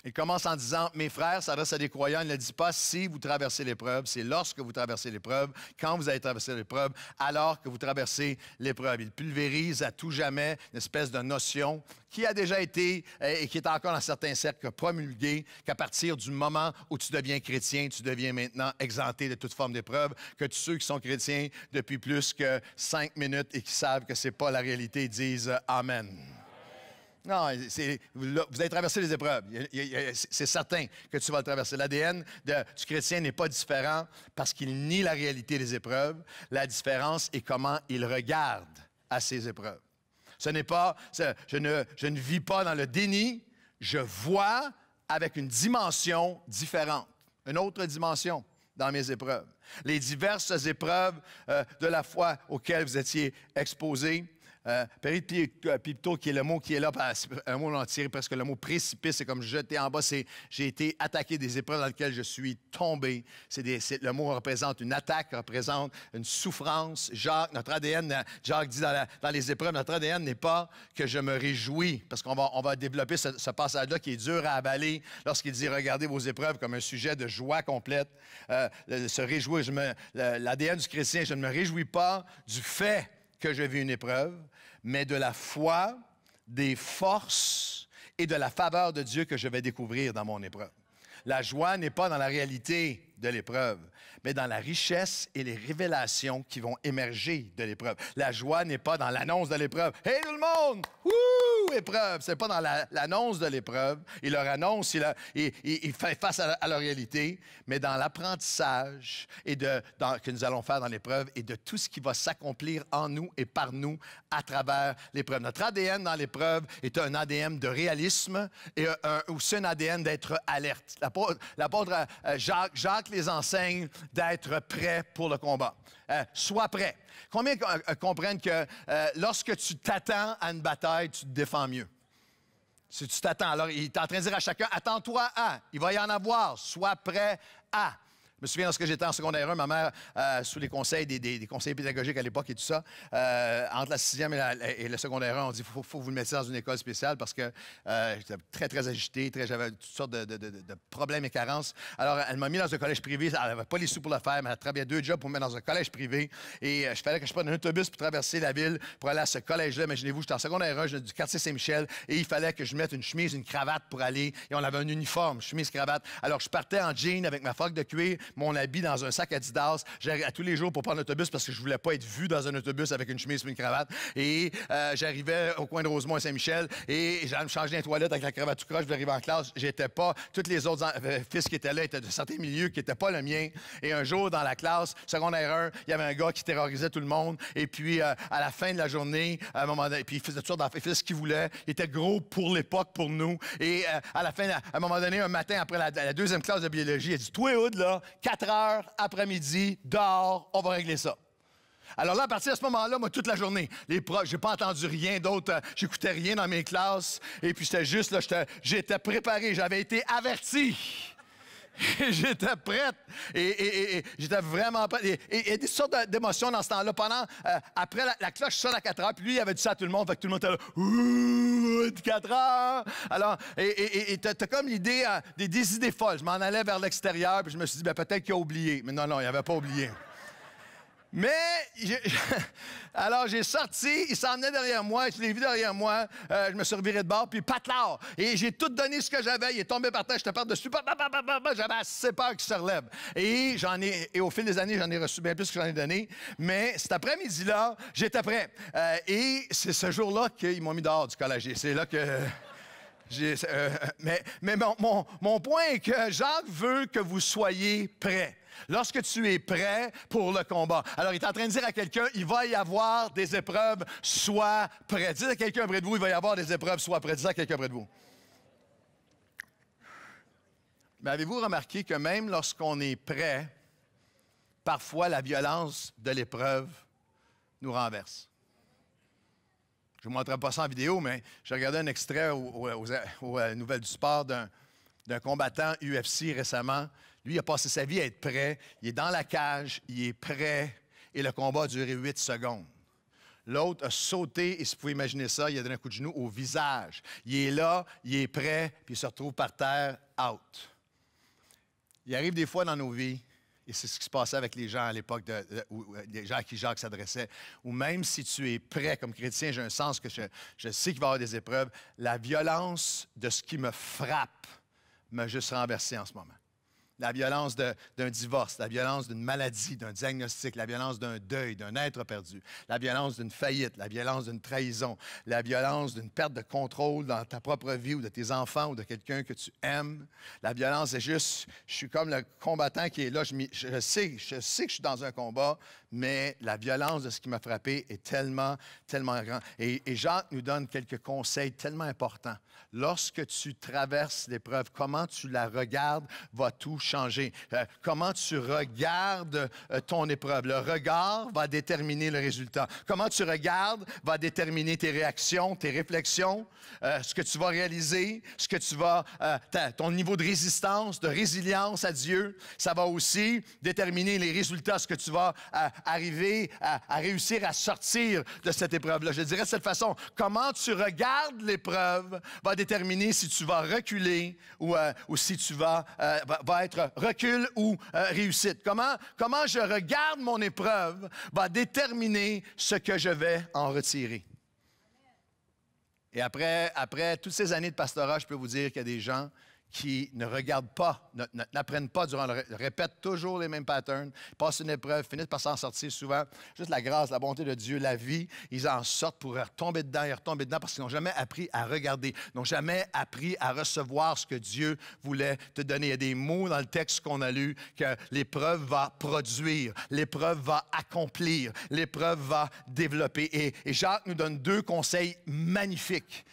Il commence en disant, mes frères, ça s'adresse à des croyants. Il ne dit pas si vous traversez l'épreuve, c'est lorsque vous traversez l'épreuve, quand vous allez traverser l'épreuve, alors que vous traversez l'épreuve. Il pulvérise à tout jamais une espèce de notion qui a déjà été et qui est encore dans certains cercles promulguée, qu'à partir du moment où tu deviens chrétien, tu deviens maintenant exempté de toute forme d'épreuve, que tous ceux qui sont chrétiens depuis plus que 5 minutes et qui savent que ce n'est pas la réalité disent « Amen ». Non, vous allez traverser les épreuves. C'est certain que tu vas le traverser. L'ADN du chrétien n'est pas différent parce qu'il nie la réalité des épreuves. La différence est comment il regarde à ces épreuves. Ce n'est pas, je ne vis pas dans le déni, je vois avec une dimension différente, une autre dimension dans mes épreuves. Les diverses épreuves de la foi auxquelles vous étiez exposés. Péripito, qui est le mot qui est là, un mot entier, presque le mot précipice, c'est comme jeter en bas, j'ai été attaqué des épreuves dans lesquelles je suis tombé. Le mot représente une attaque, représente une souffrance. Jacques, notre ADN, Jacques dit dans les épreuves, notre ADN n'est pas que je me réjouis, parce qu'on va développer ce passage-là qui est dur à avaler lorsqu'il dit regardez vos épreuves comme un sujet de joie complète. Se réjouir, l'ADN du chrétien, je ne me réjouis pas du fait que je vis une épreuve, mais de la foi, des forces et de la faveur de Dieu que je vais découvrir dans mon épreuve. La joie n'est pas dans la réalité de l'épreuve, mais dans la richesse et les révélations qui vont émerger de l'épreuve. La joie n'est pas dans l'annonce de l'épreuve. « Hey tout le monde! Wouh! Épreuve! » C'est pas dans l'annonce de l'épreuve. Il leur annonce, il fait face à la réalité, mais dans l'apprentissage que nous allons faire dans l'épreuve et de tout ce qui va s'accomplir en nous et par nous à travers l'épreuve. Notre ADN dans l'épreuve est un ADN de réalisme et aussi un ADN d'être alerte. L'apôtre Jacques les enseigne d'être prêt pour le combat. Sois prêt. Combien comprennent que lorsque tu t'attends à une bataille, tu te défends mieux? Si tu t'attends, alors il est en train de dire à chacun, attends-toi à, il va y en avoir, sois prêt à. Je me souviens, lorsque j'étais en secondaire 1, ma mère, sous les conseils des conseillers pédagogiques à l'époque et tout ça, entre la 6e et le secondaire 1, on dit faut que vous le mettiez dans une école spéciale parce que j'étais très, très agité, j'avais toutes sortes de problèmes et carences. Alors, elle m'a mis dans un collège privé. Elle n'avait pas les sous pour le faire, mais elle travaillait 2 jobs pour me mettre dans un collège privé. Et il fallait que je prenne un autobus pour traverser la ville pour aller à ce collège-là. Imaginez-vous, j'étais en secondaire 1, du quartier Saint-Michel, et il fallait que je mette une chemise, une cravate pour aller. Et on avait un uniforme, chemise, cravate. Alors, je partais en jean avec ma froc de cuir, mon habit dans un sac Adidas, à tous les jours pour prendre l'autobus parce que je voulais pas être vu dans un autobus avec une chemise et une cravate. Et j'arrivais au coin de Rosemont et Saint-Michel et j'allais me changer dans les toilettes avec la cravate tout croche, je arriver en classe. J'étais pas... Tous les autres fils qui étaient là étaient de certains milieux qui n'étaient pas le mien. Et un jour, dans la classe, secondaire 1, il y avait un gars qui terrorisait tout le monde. Et puis, à la fin de la journée, à un moment donné, puis il faisait toutes sortes d'affaires, il faisait ce qu'il voulait. Il était gros pour l'époque, pour nous. Et à la fin, à un moment donné, un matin, après la deuxième classe de biologie, il a dit « Toi, Hood, là, 4 heures après-midi, dehors, on va régler ça. » Alors là, à partir de ce moment-là, moi, toute la journée, les profs, j'ai pas entendu rien d'autre, j'écoutais rien dans mes classes, et puis j'étais juste là, j'étais préparé, j'avais été averti. J'étais prête. Et j'étais vraiment prête. Et il y a des sortes d'émotions dans ce temps-là. Après, la cloche sonne à 4 heures. Puis lui, il avait dit ça à tout le monde. Fait que tout le monde était là. Ouh, 4 heures. Alors, t'as comme l'idée, des idées folles. Je m'en allais vers l'extérieur. Puis je me suis dit, ben, peut-être qu'il a oublié. Mais non, il n'avait pas oublié. Mais, alors j'ai sorti, il s'en venait derrière moi, je l'ai vu derrière moi, je me suis reviré de bord, puis patlard. Et j'ai tout donné ce que j'avais, il est tombé par terre, j'étais par-dessus, j'avais assez peur qu'il se relève. Et au fil des années, j'en ai reçu bien plus que j'en ai donné. Mais cet après-midi-là, j'étais prêt. Et c'est ce jour-là qu'ils m'ont mis dehors du collège. C'est là que... mais mon point est que Jacques veut que vous soyez prêts. Lorsque tu es prêt pour le combat. Alors, il est en train de dire à quelqu'un, il va y avoir des épreuves, sois prêt. Dites à quelqu'un près de vous, il va y avoir des épreuves, sois prêt. Dites à quelqu'un près de vous. Mais avez-vous remarqué que même lorsqu'on est prêt, parfois la violence de l'épreuve nous renverse? Je ne vous montrerai pas ça en vidéo, mais j'ai regardé un extrait aux Nouvelles du Sport d'un combattant UFC récemment. Lui, il a passé sa vie à être prêt. Il est dans la cage, il est prêt, et le combat a duré 8 secondes. L'autre a sauté, et si vous pouvez imaginer ça, il a donné un coup de genou au visage. Il est là, il est prêt, puis il se retrouve par terre, out. Il arrive des fois dans nos vies, et c'est ce qui se passait avec les gens à l'époque, les gens à qui Jacques s'adressait, où même si tu es prêt comme chrétien, j'ai un sens que je sais qu'il va y avoir des épreuves, la violence de ce qui me frappe m'a juste renversé en ce moment. La violence d'un divorce, la violence d'une maladie, d'un diagnostic, la violence d'un deuil, d'un être perdu, la violence d'une faillite, la violence d'une trahison, la violence d'une perte de contrôle dans ta propre vie ou de tes enfants ou de quelqu'un que tu aimes. La violence est juste, je suis comme le combattant qui est là, je sais que je suis dans un combat, mais la violence de ce qui m'a frappé est tellement, tellement grande. Et Jacques nous donne quelques conseils tellement importants. Lorsque tu traverses l'épreuve, comment tu la regardes va tout changer. Comment tu regardes ton épreuve. Le regard va déterminer le résultat. Comment tu regardes va déterminer tes réactions, tes réflexions, ce que tu vas réaliser, ce que tu vas, ton niveau de résistance, de résilience à Dieu. Ça va aussi déterminer les résultats, ce que tu vas arriver à réussir à sortir de cette épreuve-là. Je dirais de cette façon, comment tu regardes l'épreuve va déterminer si tu vas reculer ou si tu va être recul ou réussite. Comment je regarde mon épreuve va déterminer ce que je vais en retirer. Et après toutes ces années de pastorat, je peux vous dire qu'il y a des gens qui ne regardent pas, n'apprennent pas répètent toujours les mêmes patterns, passent une épreuve, finissent par s'en sortir souvent. Juste la grâce, la bonté de Dieu, la vie, ils en sortent pour retomber dedans parce qu'ils n'ont jamais appris à regarder, n'ont jamais appris à recevoir ce que Dieu voulait te donner. Il y a des mots dans le texte qu'on a lu que l'épreuve va produire, l'épreuve va accomplir, l'épreuve va développer. Et Jacques nous donne 2 conseils magnifiques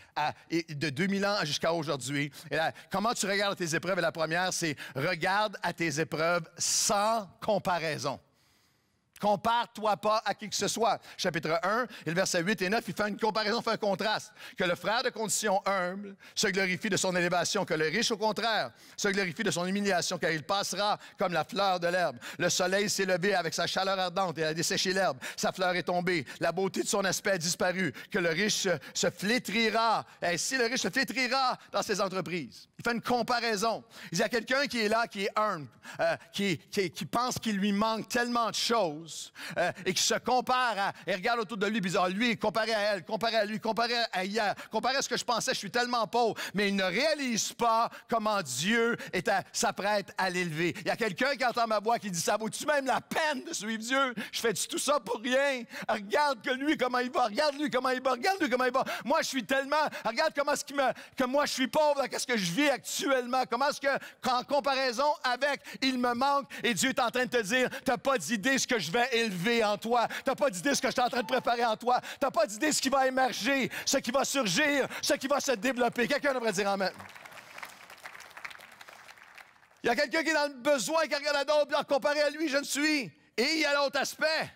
de 2000 ans jusqu'à aujourd'hui. Et là, comment tu regardes tes épreuves? Et la première, c'est regarde à tes épreuves sans comparaison. Compare-toi pas à qui que ce soit. Chapitre 1, et le verset 8 et 9, il fait une comparaison, fait un contraste. Que le frère de condition humble se glorifie de son élévation, que le riche, au contraire, se glorifie de son humiliation, car il passera comme la fleur de l'herbe. Le soleil s'est levé avec sa chaleur ardente et a desséché l'herbe. Sa fleur est tombée. La beauté de son aspect a disparu. Que le riche se flétrira. Ainsi, le riche se flétrira dans ses entreprises. Il fait une comparaison. Il y a quelqu'un qui est là, qui est humble, qui pense qu'il lui manque tellement de choses, et qui se compare et regarde autour de lui, puis dit, lui, comparé à elle, comparé à lui, comparé à hier, comparé à ce que je pensais, je suis tellement pauvre, mais il ne réalise pas comment Dieu s'apprête à l'élever. Il y a quelqu'un qui entend ma voix qui dit, ça vaut-tu même la peine de suivre Dieu? Je fais tout ça pour rien. Regarde que lui, comment il va, regarde lui, comment il va, regarde lui, comment il va. Moi, je suis tellement, regarde comment est-ce que moi, je suis pauvre, qu'est-ce que je vis actuellement, comment est-ce que, en comparaison avec, il me manque, et Dieu est en train de te dire, t'as pas d'idée ce que je vais élever en toi. Tu n'as pas d'idée ce que je suis en train de préparer en toi. Tu n'as pas d'idée ce qui va émerger, ce qui va surgir, ce qui va se développer. Quelqu'un devrait dire amen. Il y a quelqu'un qui est dans le besoin, qui regarde à d'autres, puis comparé à lui, je ne suis. Et il y a l'autre aspect.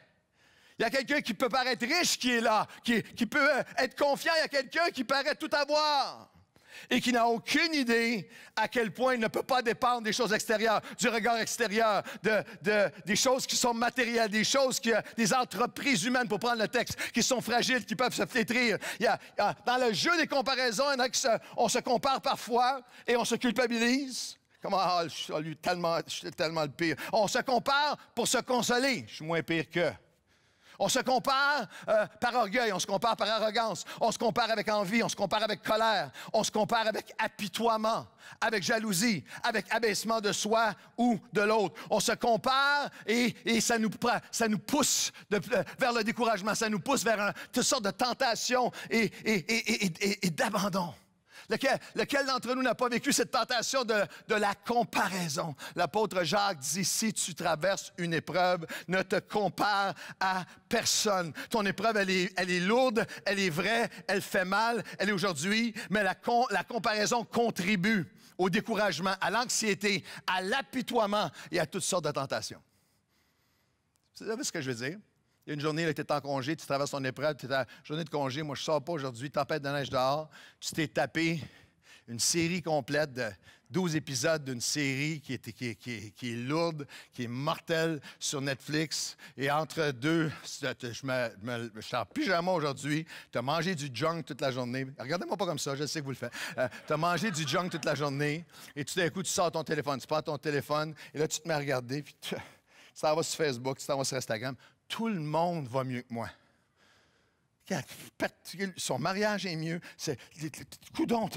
Il y a quelqu'un qui peut paraître riche qui est là, qui peut être confiant. Il y a quelqu'un qui paraît tout avoir. et qui n'a aucune idée à quel point il ne peut pas dépendre des choses extérieures, du regard extérieur, des choses qui sont matérielles, des entreprises humaines, pour prendre le texte, qui sont fragiles, qui peuvent se flétrir. Dans le jeu des comparaisons, on se compare parfois et on se culpabilise. Comment, je suis tellement le pire. On se compare pour se consoler. Je suis moins pire qu'eux. On se compare par orgueil, on se compare par arrogance, on se compare avec envie, on se compare avec colère, on se compare avec apitoiement, avec jalousie, avec abaissement de soi ou de l'autre. On se compare et ça nous pousse vers le découragement, ça nous pousse vers toutes sortes de tentations et d'abandon. Lequel d'entre nous n'a pas vécu cette tentation de la comparaison? L'apôtre Jacques dit, si tu traverses une épreuve, ne te compare à personne. Ton épreuve, elle est lourde, elle est vraie, elle fait mal, elle est aujourd'hui, mais la comparaison contribue au découragement, à l'anxiété, à l'apitoiement et à toutes sortes de tentations. Vous savez ce que je veux dire? Il y a une journée, tu es en congé, tu traverses ton épreuve, tu es en journée de congé, moi je ne sors pas aujourd'hui, tempête de neige dehors, tu t'es tapé une série complète de 12 épisodes d'une série qui est lourde, qui est mortelle sur Netflix. Et entre deux, je suis en pyjama aujourd'hui, tu as mangé du junk toute la journée. Regardez-moi pas comme ça, je sais que vous le faites. Tu as mangé du junk toute la journée et tout d'un coup, tu sors ton téléphone, tu prends ton téléphone et là, tu te mets à regarder, puis tu t'en vas sur Facebook, tu t'en vas sur Instagram. Tout le monde va mieux que moi. Son mariage est mieux. Coudonc,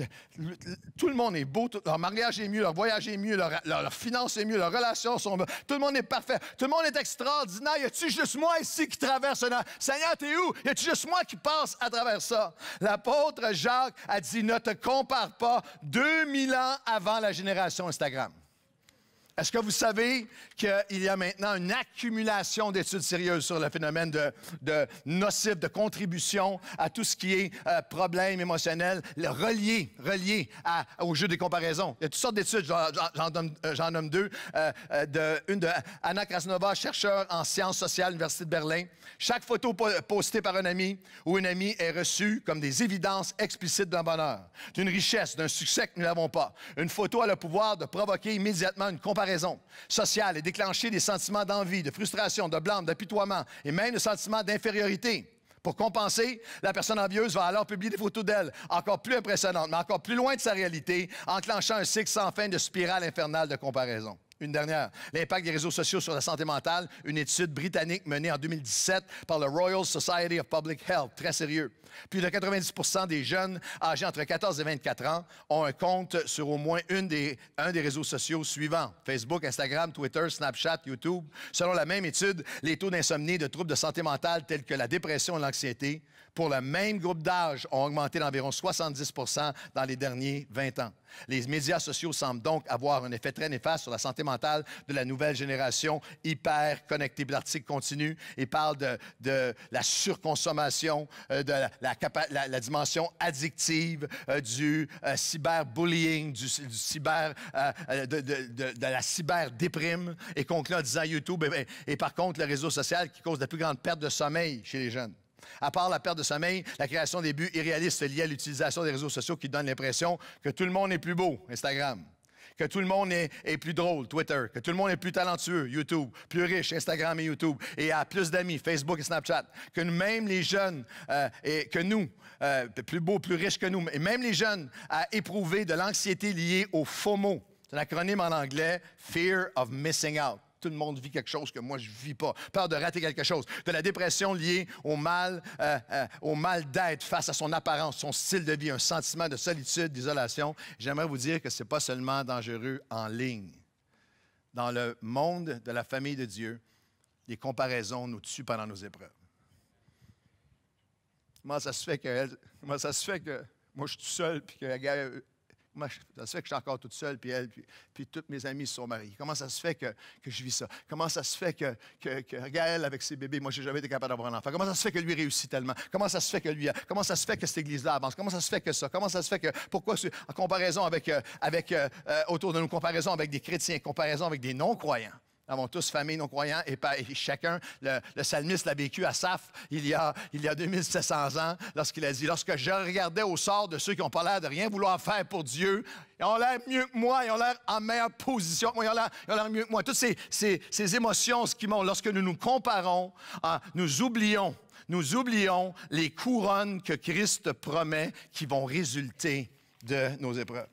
tout le monde est beau. Leur mariage est mieux, leur voyage est mieux, leur finance est mieux, leurs relations sont mieux. Tout le monde est parfait. Tout le monde est extraordinaire. Y a-tu juste moi ici qui traverse un... Seigneur, t'es où? Y a-tu juste moi qui passe à travers ça? L'apôtre Jacques a dit, ne te compare pas 2000 ans avant la génération Instagram. Est-ce que vous savez qu'il y a maintenant une accumulation d'études sérieuses sur le phénomène de nocif, de contribution à tout ce qui est problème émotionnel, relié au jeu des comparaisons? Il y a toutes sortes d'études, j'en nomme deux. Une de Anna Krasnova, chercheur en sciences sociales à l'Université de Berlin. Chaque photo postée par un ami ou une amie est reçue comme des évidences explicites d'un bonheur, d'une richesse, d'un succès que nous n'avons pas. Une photo a le pouvoir de provoquer immédiatement une comparaison sociale et déclencher des sentiments d'envie, de frustration, de blâme, d'apitoiement et même de sentiments d'infériorité. Pour compenser, la personne envieuse va alors publier des photos d'elle, encore plus impressionnantes, mais encore plus loin de sa réalité, enclenchant un cycle sans fin de spirale infernale de comparaison. Une dernière, l'impact des réseaux sociaux sur la santé mentale, une étude britannique menée en 2017 par le Royal Society of Public Health, très sérieux. Plus de 90% des jeunes âgés entre 14 et 24 ans ont un compte sur au moins un des réseaux sociaux suivants, Facebook, Instagram, Twitter, Snapchat, YouTube. Selon la même étude, les taux d'insomnie et de troubles de santé mentale tels que la dépression et l'anxiété pour le même groupe d'âge ont augmenté d'environ 70% dans les derniers 20 ans. Les médias sociaux semblent donc avoir un effet très néfaste sur la santé mentale de la nouvelle génération hyper connectée. L'article continue et parle de la surconsommation, de la dimension addictive, du cyberbullying, de la cyberdéprime et conclut en disant YouTube et par contre le réseau social qui cause la plus grande perte de sommeil chez les jeunes. À part la perte de sommeil, la création des buts irréalistes liés à l'utilisation des réseaux sociaux qui donnent l'impression que tout le monde est plus beau, Instagram, que tout le monde est plus drôle, Twitter, que tout le monde est plus talentueux, YouTube, plus riche, Instagram et YouTube, et a plus d'amis, Facebook et Snapchat, que même les jeunes, plus beaux, plus riches que nous, et même les jeunes à éprouver de l'anxiété liée au FOMO. C'est un acronyme en anglais, Fear of Missing Out. Tout le monde vit quelque chose que moi, je ne vis pas. Peur de rater quelque chose. De la dépression liée au mal d'être face à son apparence, son style de vie, un sentiment de solitude, d'isolation. J'aimerais vous dire que ce n'est pas seulement dangereux en ligne. Dans le monde de la famille de Dieu, les comparaisons nous tuent pendant nos épreuves. Comment ça se fait que moi, je suis tout seul, puis que Comment ça se fait que je suis encore toute seule, puis toutes mes amies se sont mariées? Comment ça se fait que je vis ça? Comment ça se fait que Gaël, avec ses bébés, moi, je n'ai jamais été capable d'avoir un enfant? Comment ça se fait que lui réussit tellement? Comment ça se fait que lui... Comment ça se fait que cette église-là avance? Comment ça se fait que ça? Comment ça se fait que... Pourquoi, en comparaison avec autour de nous, comparaison avec des chrétiens, comparaison avec des non-croyants? Nous avons tous famille non-croyants et chacun, le psalmiste l'a vécu, Asaph, il y a 2700 ans, lorsqu'il a dit, lorsque je regardais au sort de ceux qui n'ont pas l'air de rien vouloir faire pour Dieu, ils ont l'air mieux que moi, ils ont l'air en meilleure position que moi, ils ont l'air mieux que moi. Toutes ces émotions, ce qui montent, lorsque nous nous comparons, nous oublions les couronnes que Christ promet qui vont résulter de nos épreuves.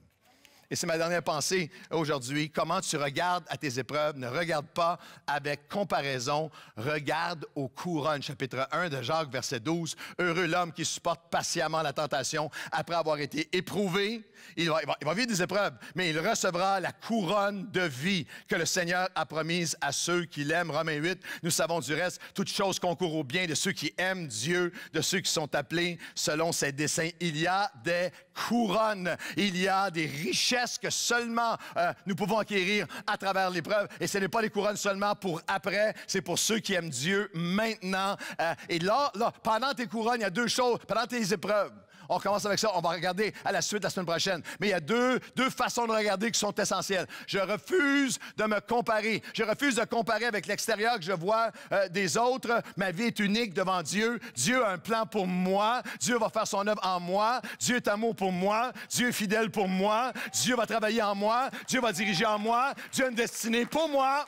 Et c'est ma dernière pensée aujourd'hui. Comment tu regardes à tes épreuves? Ne regarde pas avec comparaison. Regarde aux couronnes. Chapitre 1 de Jacques, verset 12. Heureux l'homme qui supporte patiemment la tentation après avoir été éprouvé. Il va vivre des épreuves, mais il recevra la couronne de vie que le Seigneur a promise à ceux qui l'aiment. Romains 8, nous savons du reste, toute chose concourt au bien de ceux qui aiment Dieu, de ceux qui sont appelés selon ses desseins. Il y a des couronnes, il y a des richesses que seulement nous pouvons acquérir à travers l'épreuve. Et ce n'est pas les couronnes seulement pour après, c'est pour ceux qui aiment Dieu maintenant. Et là, pendant tes couronnes, il y a deux choses, pendant tes épreuves. On commence avec ça, on va regarder à la suite la semaine prochaine. Mais il y a deux façons de regarder qui sont essentielles. Je refuse de me comparer. Je refuse de comparer avec l'extérieur que je vois des autres. Ma vie est unique devant Dieu. Dieu a un plan pour moi. Dieu va faire son œuvre en moi. Dieu est amour pour moi. Dieu est fidèle pour moi. Dieu va travailler en moi. Dieu va diriger en moi. Dieu a une destinée pour moi.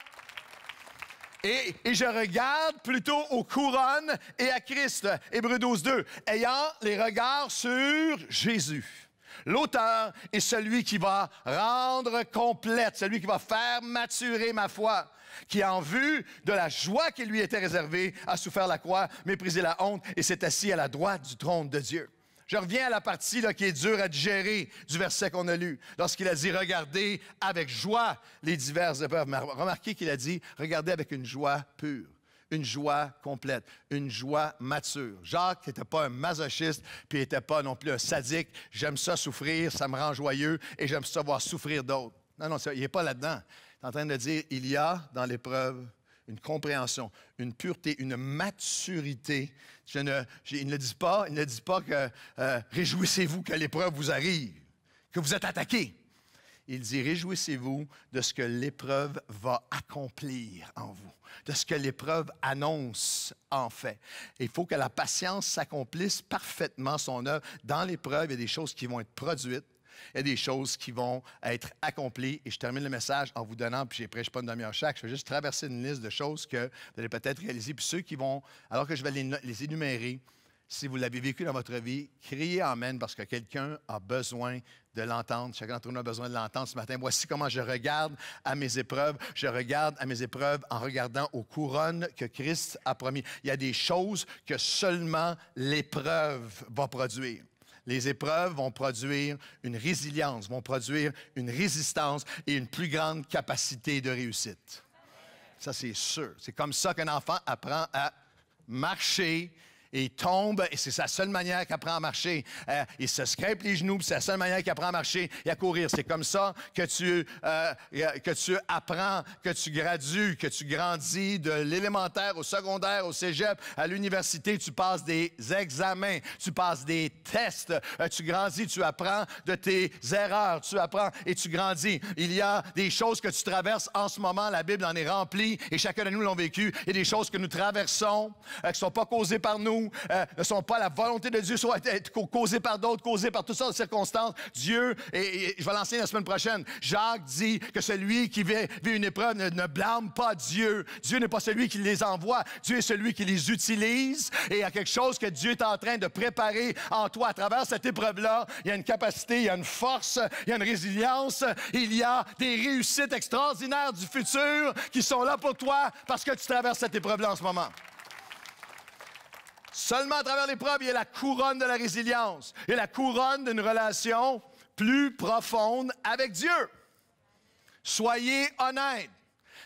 Et je regarde plutôt aux couronnes et à Christ. Hébreux 12, 2. Ayant les regards sur Jésus, l'auteur est celui qui va rendre complète, celui qui va faire maturer ma foi, qui, en vue de la joie qui lui était réservée, a souffert la croix, méprisé la honte et s'est assis à la droite du trône de Dieu. Je reviens à la partie là, qui est dure à digérer du verset qu'on a lu, lorsqu'il a dit « Regardez avec joie les diverses épreuves ». Mais remarquez qu'il a dit « Regardez avec une joie pure ». Une joie complète, une joie mature. Jacques n'était pas un masochiste, puis il n'était pas non plus un sadique. J'aime ça souffrir, ça me rend joyeux, et j'aime ça voir souffrir d'autres. Non, il n'est pas là-dedans. Il est en train de dire, il y a dans l'épreuve une compréhension, une pureté, une maturité. Il ne dit pas que réjouissez-vous que l'épreuve vous arrive, que vous êtes attaqué. Il dit, réjouissez-vous de ce que l'épreuve va accomplir en vous, de ce que l'épreuve annonce en fait. Il faut que la patience s'accomplisse parfaitement son œuvre. Dans l'épreuve, il y a des choses qui vont être produites, il y a des choses qui vont être accomplies. Et je termine le message en vous donnant, puis je ne prêche pas une demi-heure chaque, je vais juste traverser une liste de choses que vous allez peut-être réaliser. Puis ceux qui vont, alors que je vais les énumérer, si vous l'avez vécu dans votre vie, criez Amen parce que quelqu'un a besoin de l'entendre. Chacun d'entre nous a besoin de l'entendre ce matin. Voici comment je regarde à mes épreuves. Je regarde à mes épreuves en regardant aux couronnes que Christ a promis. Il y a des choses que seulement l'épreuve va produire. Les épreuves vont produire une résilience, vont produire une résistance et une plus grande capacité de réussite. Ça, c'est sûr. C'est comme ça qu'un enfant apprend à marcher. Et il tombe, et c'est sa seule manière qu'il apprend à marcher. Il se scrape les genoux, c'est la seule manière qu'il apprend à marcher et à courir. C'est comme ça que tu apprends, que tu gradues, que tu grandis de l'élémentaire au secondaire, au cégep, à l'université. Tu passes des examens, tu passes des tests, tu grandis, tu apprends de tes erreurs, tu apprends et tu grandis. Il y a des choses que tu traverses en ce moment, la Bible en est remplie et chacun de nous l'ont vécu. Il y a des choses que nous traversons qui ne sont pas causées par nous, ne sont pas la volonté de Dieu, soit être causées par d'autres, causées par toutes sortes de circonstances. Dieu, et je vais l'enseigner la semaine prochaine, Jacques dit que celui qui vit une épreuve ne blâme pas Dieu. Dieu n'est pas celui qui les envoie, Dieu est celui qui les utilise. Et il y a quelque chose que Dieu est en train de préparer en toi à travers cette épreuve-là. Il y a une capacité, il y a une force, il y a une résilience, il y a des réussites extraordinaires du futur qui sont là pour toi parce que tu traverses cette épreuve-là en ce moment. Seulement à travers l'épreuve, il y a la couronne de la résilience et la couronne d'une relation plus profonde avec Dieu. Soyez honnêtes.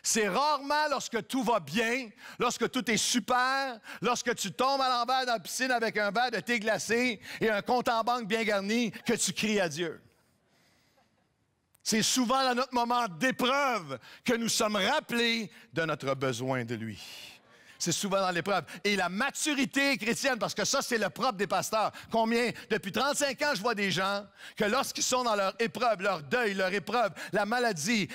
C'est rarement lorsque tout va bien, lorsque tout est super, lorsque tu tombes à l'envers dans la piscine avec un verre de thé glacé et un compte en banque bien garni que tu cries à Dieu. C'est souvent dans notre moment d'épreuve que nous sommes rappelés de notre besoin de lui. C'est souvent dans l'épreuve. Et la maturité chrétienne, parce que ça, c'est le propre des pasteurs. Combien? Depuis 35 ans, je vois des gens que lorsqu'ils sont dans leur épreuve, leur deuil, leur épreuve, la maladie,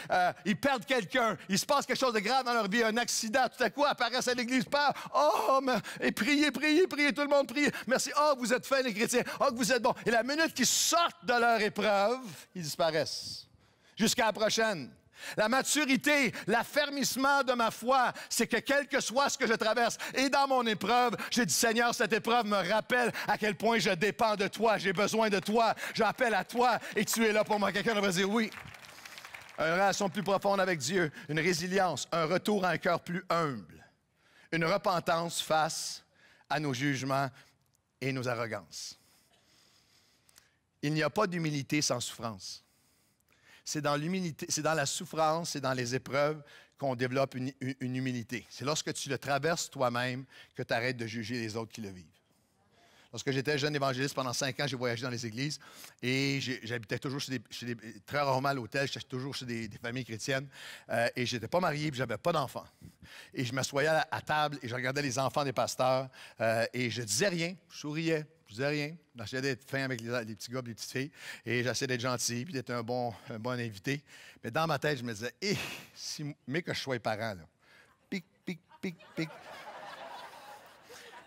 ils perdent quelqu'un, il se passe quelque chose de grave dans leur vie, un accident, tout à coup, apparaissent à l'église, Père, oh, et priez, priez, priez, tout le monde prie. Merci, oh, vous êtes fins les chrétiens, oh, que vous êtes bons. Et la minute qu'ils sortent de leur épreuve, ils disparaissent. Jusqu'à la prochaine. La maturité, l'affermissement de ma foi, c'est que quel que soit ce que je traverse, et dans mon épreuve, je dis, Seigneur, cette épreuve me rappelle à quel point je dépends de toi, j'ai besoin de toi, j'appelle à toi et tu es là pour moi. Quelqu'un devrait dire oui. Une relation plus profonde avec Dieu, une résilience, un retour à un cœur plus humble, une repentance face à nos jugements et nos arrogances. Il n'y a pas d'humilité sans souffrance. C'est dans l'humilité, c'est dans la souffrance, c'est dans les épreuves qu'on développe une humilité. C'est lorsque tu le traverses toi-même que tu arrêtes de juger les autres qui le vivent. Lorsque j'étais jeune évangéliste, pendant 5 ans, j'ai voyagé dans les églises et j'habitais toujours très rarement à l'hôtel, j'étais toujours chez des familles chrétiennes et je n'étais pas marié et je n'avais pas d'enfants. Et je m'assoyais à table et je regardais les enfants des pasteurs et je disais rien, je souriais. Je disais rien. J'essayais d'être fin avec les petits gars et les petites filles. Et j'essayais d'être gentil puis d'être un bon invité. Mais dans ma tête, je me disais, mais que je sois parent, là. Pic, pic, pic, pic.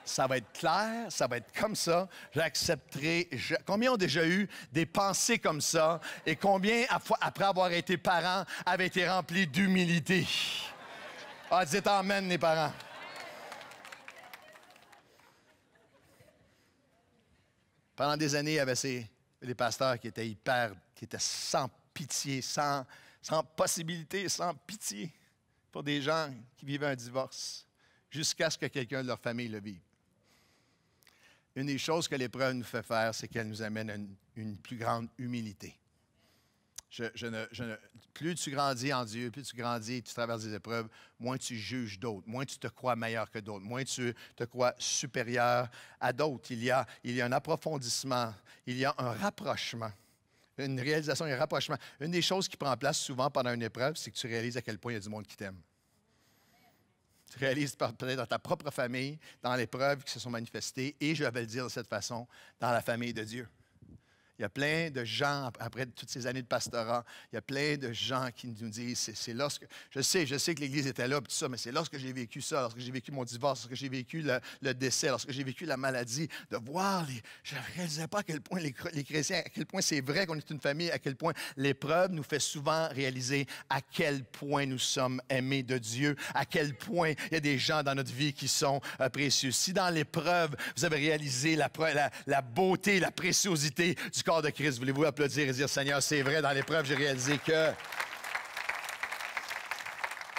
Ça va être clair, ça va être comme ça. J'accepterai. Combien ont déjà eu des pensées comme ça? Et combien, après avoir été parents, avaient été remplis d'humilité? Ah, dites amen, les parents. Pendant des années, il y avait des pasteurs qui étaient qui étaient sans pitié, sans possibilité, sans pitié pour des gens qui vivaient un divorce, jusqu'à ce que quelqu'un de leur famille le vive. Une des choses que l'épreuve nous fait faire, c'est qu'elle nous amène à une plus grande humilité. Plus tu grandis en Dieu, plus tu grandis et tu traverses des épreuves, moins tu juges d'autres, moins tu te crois meilleur que d'autres, moins tu te crois supérieur à d'autres. Il y a un approfondissement, il y a un rapprochement, une réalisation, un rapprochement. Une des choses qui prend place souvent pendant une épreuve, c'est que tu réalises à quel point il y a du monde qui t'aime. Tu réalises peut-être dans ta propre famille, dans l'épreuve qui se sont manifestées, et je vais le dire de cette façon, dans la famille de Dieu. Il y a plein de gens, après toutes ces années de pastorat, il y a plein de gens qui nous disent, c'est lorsque... Je sais que l'Église était là, tout ça, mais c'est lorsque j'ai vécu ça, lorsque j'ai vécu mon divorce, lorsque j'ai vécu le décès, lorsque j'ai vécu la maladie, de voir, je ne réalisais pas à quel point les chrétiens, à quel point c'est vrai qu'on est une famille, à quel point l'épreuve nous fait souvent réaliser à quel point nous sommes aimés de Dieu, à quel point il y a des gens dans notre vie qui sont précieux. Si dans l'épreuve, vous avez réalisé la beauté, la préciosité du corps de Christ, voulez-vous applaudir et dire, Seigneur, c'est vrai, dans l'épreuve, j'ai réalisé que...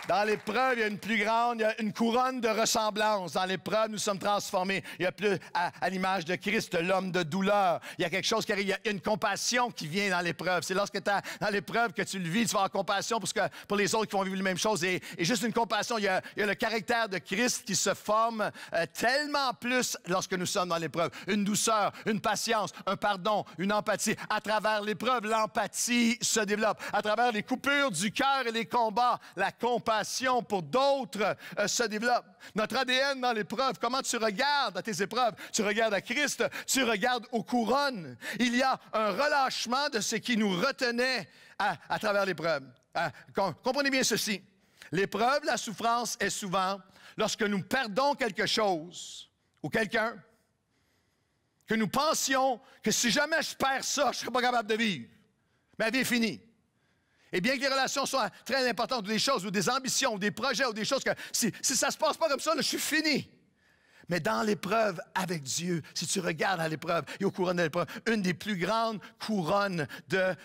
Dans l'épreuve, il y a une couronne de ressemblance. Dans l'épreuve, nous sommes transformés. Il y a plus à l'image de Christ, l'homme de douleur. Il y a quelque chose qui arrive. Il y a une compassion qui vient dans l'épreuve. C'est lorsque tu es dans l'épreuve que tu le vis, tu vas avoir compassion pour les autres qui vont vivre la même chose. Et juste une compassion, il y a le caractère de Christ qui se forme tellement plus lorsque nous sommes dans l'épreuve. Une douceur, une patience, un pardon, une empathie. À travers l'épreuve, l'empathie se développe. À travers les coupures du cœur et les combats, la compassion pour d'autres se développe. Notre ADN dans l'épreuve, comment tu regardes à tes épreuves? Tu regardes à Christ, tu regardes aux couronnes. Il y a un relâchement de ce qui nous retenait à travers l'épreuve. Comprenez bien ceci. L'épreuve, la souffrance est souvent lorsque nous perdons quelque chose ou quelqu'un, que nous pensions que si jamais je perds ça, je ne serai pas capable de vivre. Ma vie est finie. Et bien que les relations soient très importantes, ou des choses, ou des ambitions, ou des projets, ou des choses que si ça ne se passe pas comme ça, là, je suis fini. Mais dans l'épreuve avec Dieu, si tu regardes à l'épreuve et aux couronnes de l'épreuve, une des plus grandes couronnes de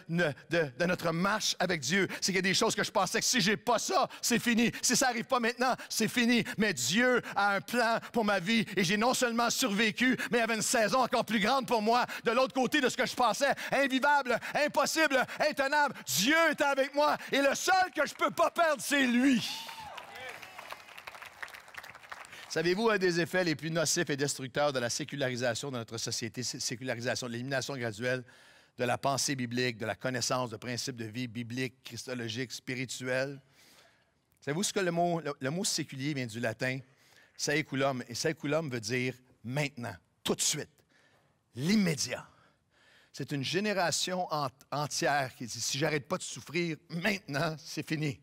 notre marche avec Dieu, c'est qu'il y a des choses que je pensais que si j'ai pas ça, c'est fini. Si ça n'arrive pas maintenant, c'est fini. Mais Dieu a un plan pour ma vie et j'ai non seulement survécu, mais il y avait une saison encore plus grande pour moi de l'autre côté de ce que je pensais. Invivable, impossible, intenable. Dieu est avec moi et le seul que je peux pas perdre, c'est lui. Savez-vous un des effets les plus nocifs et destructeurs de la sécularisation de notre société, sécularisation, de l'élimination graduelle de la pensée biblique, de la connaissance de principes de vie bibliques, christologiques, spirituels? Savez-vous ce que le mot séculier vient du latin? saeculum. Et saeculum veut dire maintenant, tout de suite, l'immédiat. C'est une génération entière qui dit, si j'arrête pas de souffrir, maintenant, c'est fini.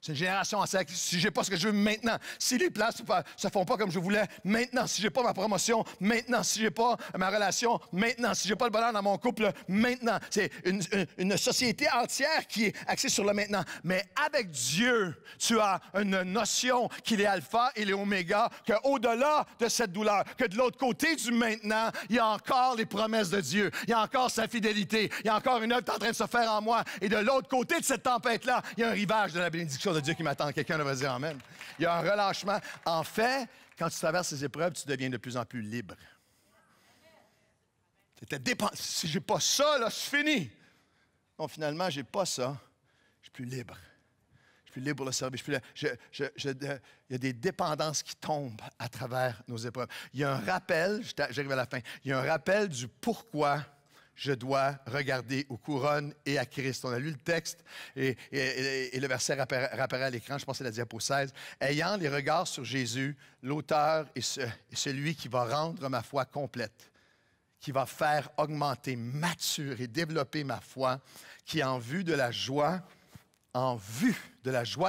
C'est une génération entière qui dit, si je n'ai pas ce que je veux maintenant, si les plans ne se font pas comme je voulais, maintenant, si je n'ai pas ma promotion, maintenant, si je n'ai pas ma relation, maintenant, si je n'ai pas le bonheur dans mon couple, maintenant. C'est une société entière qui est axée sur le maintenant. Mais avec Dieu, tu as une notion qu'il est alpha et il est oméga, qu'au-delà de cette douleur, que de l'autre côté du maintenant, il y a encore les promesses de Dieu, il y a encore sa fidélité, il y a encore une œuvre qui est en train de se faire en moi. Et de l'autre côté de cette tempête-là, il y a un rivage de la bénédiction de Dieu qui m'attend. Quelqu'un va dire amen. Il y a un relâchement. En fait, quand tu traverses ces épreuves, tu deviens de plus en plus libre. Si je n'ai pas ça, là, c'est fini. Non, finalement, je n'ai pas ça. Je suis plus libre. Je suis plus libre pour le service. Il y a des dépendances qui tombent à travers nos épreuves. Il y a un rappel, j'arrive à la fin, il y a un rappel du pourquoi je dois regarder aux couronnes et à Christ. On a lu le texte et le verset rapparaît à l'écran, je pense que c'est la diapo 16. Ayant les regards sur Jésus, l'auteur et celui qui va rendre ma foi complète, qui va faire augmenter, maturer, développer ma foi, qui en vue de la joie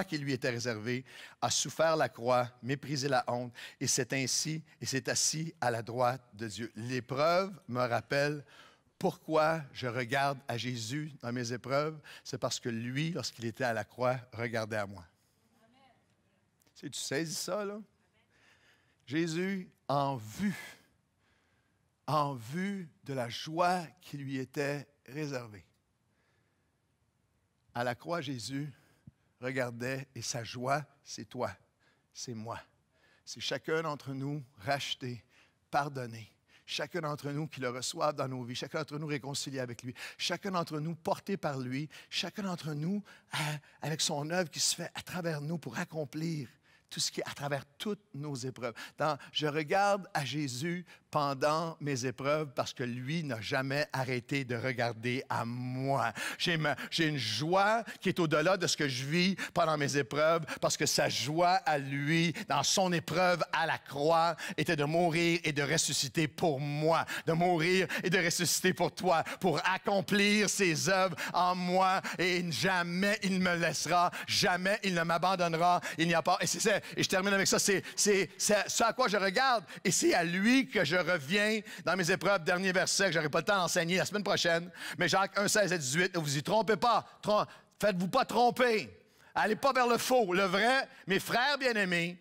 qui lui était réservée, a souffert la croix, méprisé la honte, et s'est assis à la droite de Dieu. L'épreuve me rappelle pourquoi je regarde à Jésus dans mes épreuves, c'est parce que lui, lorsqu'il était à la croix, regardait à moi. Tu saisis ça, là? Jésus, en vue de la joie qui lui était réservée. À la croix, Jésus regardait et sa joie, c'est toi, c'est moi. C'est chacun d'entre nous racheté, pardonné. Chacun d'entre nous qui le reçoive dans nos vies, chacun d'entre nous réconcilié avec lui, chacun d'entre nous porté par lui, chacun d'entre nous avec son œuvre qui se fait à travers nous pour accomplir tout ce qui est à travers toutes nos épreuves. Je regarde à Jésus pendant mes épreuves parce que lui n'a jamais arrêté de regarder à moi. J'ai une joie qui est au-delà de ce que je vis pendant mes épreuves parce que sa joie à lui, dans son épreuve à la croix, était de mourir et de ressusciter pour moi, de mourir et de ressusciter pour toi, pour accomplir ses œuvres en moi et jamais il ne me laissera, jamais il ne m'abandonnera. Il n'y a pas... Et je termine avec ça, c'est ce à quoi je regarde et c'est à lui que je reviens dans mes épreuves. Dernier verset que je n'aurai pas le temps d'enseigner la semaine prochaine, mais Jacques 1, 16 à 18, ne vous y trompez pas, faites-vous pas tromper, allez pas vers le faux, le vrai, mes frères bien-aimés,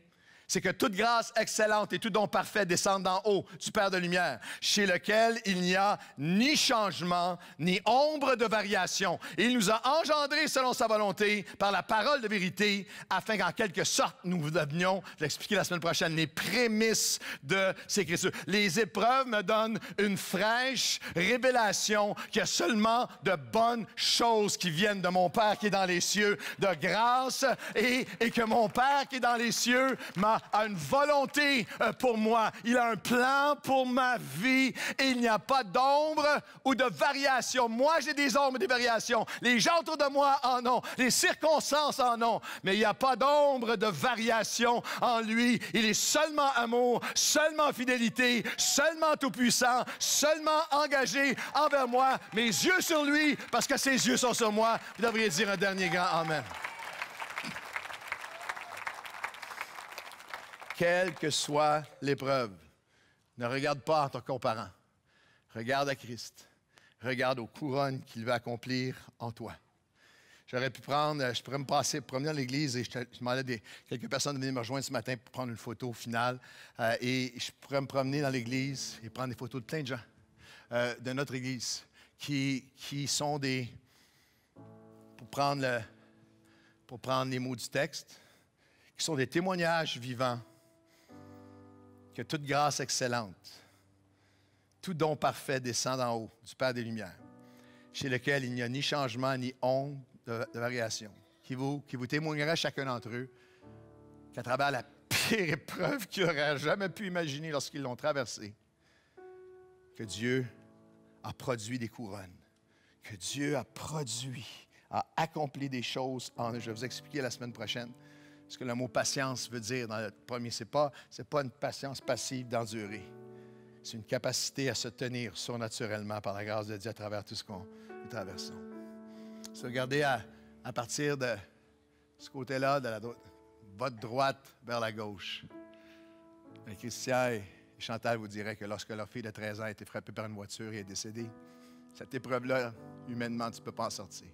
c'est que toute grâce excellente et tout don parfait descendent d'en haut du Père de lumière, chez lequel il n'y a ni changement, ni ombre de variation. Il nous a engendrés selon sa volonté par la parole de vérité, afin qu'en quelque sorte nous devenions, je vais l'expliquer la semaine prochaine, les prémices de ces Écritures. Les épreuves me donnent une fraîche révélation qu'il y a seulement de bonnes choses qui viennent de mon Père qui est dans les cieux, de grâce, et que mon Père qui est dans les cieux a une volonté pour moi. Il a un plan pour ma vie et il n'y a pas d'ombre ou de variation. Moi, j'ai des ombres et des variations. Les gens autour de moi en ont. Les circonstances en ont. Mais il n'y a pas d'ombre de variation en lui. Il est seulement amour, seulement fidélité, seulement tout-puissant, seulement engagé envers moi. Mes yeux sur lui parce que ses yeux sont sur moi. Vous devriez dire un dernier grand Amen. Quelle que soit l'épreuve, ne regarde pas en te comparant. Regarde à Christ. Regarde aux couronnes qu'il veut accomplir en toi. Je pourrais me promener dans l'église et je demandais quelques personnes de venir me rejoindre ce matin pour prendre une photo finale. Et je pourrais me promener dans l'église et prendre des photos de plein de gens de notre église qui sont pour prendre les mots du texte, qui sont des témoignages vivants que toute grâce excellente, tout don parfait descend d'en haut, du Père des Lumières, chez lequel il n'y a ni changement ni ombre de variation, qui vous témoignera chacun d'entre eux qu'à travers la pire épreuve qu'ils n'auraient jamais pu imaginer lorsqu'ils l'ont traversée, que Dieu a produit des couronnes, que Dieu a accompli des choses en eux. Je vais vous expliquer la semaine prochaine Ce que le mot patience veut dire dans le premier, ce n'est pas une patience passive d'endurer. C'est une capacité à se tenir surnaturellement par la grâce de Dieu à travers tout ce qu'on nous traversons. Si vous regardez à partir de ce côté-là, de votre droite vers la gauche, Christian et Chantal vous diraient que lorsque leur fille de 13 ans a été frappée par une voiture et est décédée, cette épreuve-là, humainement, tu ne peux pas en sortir.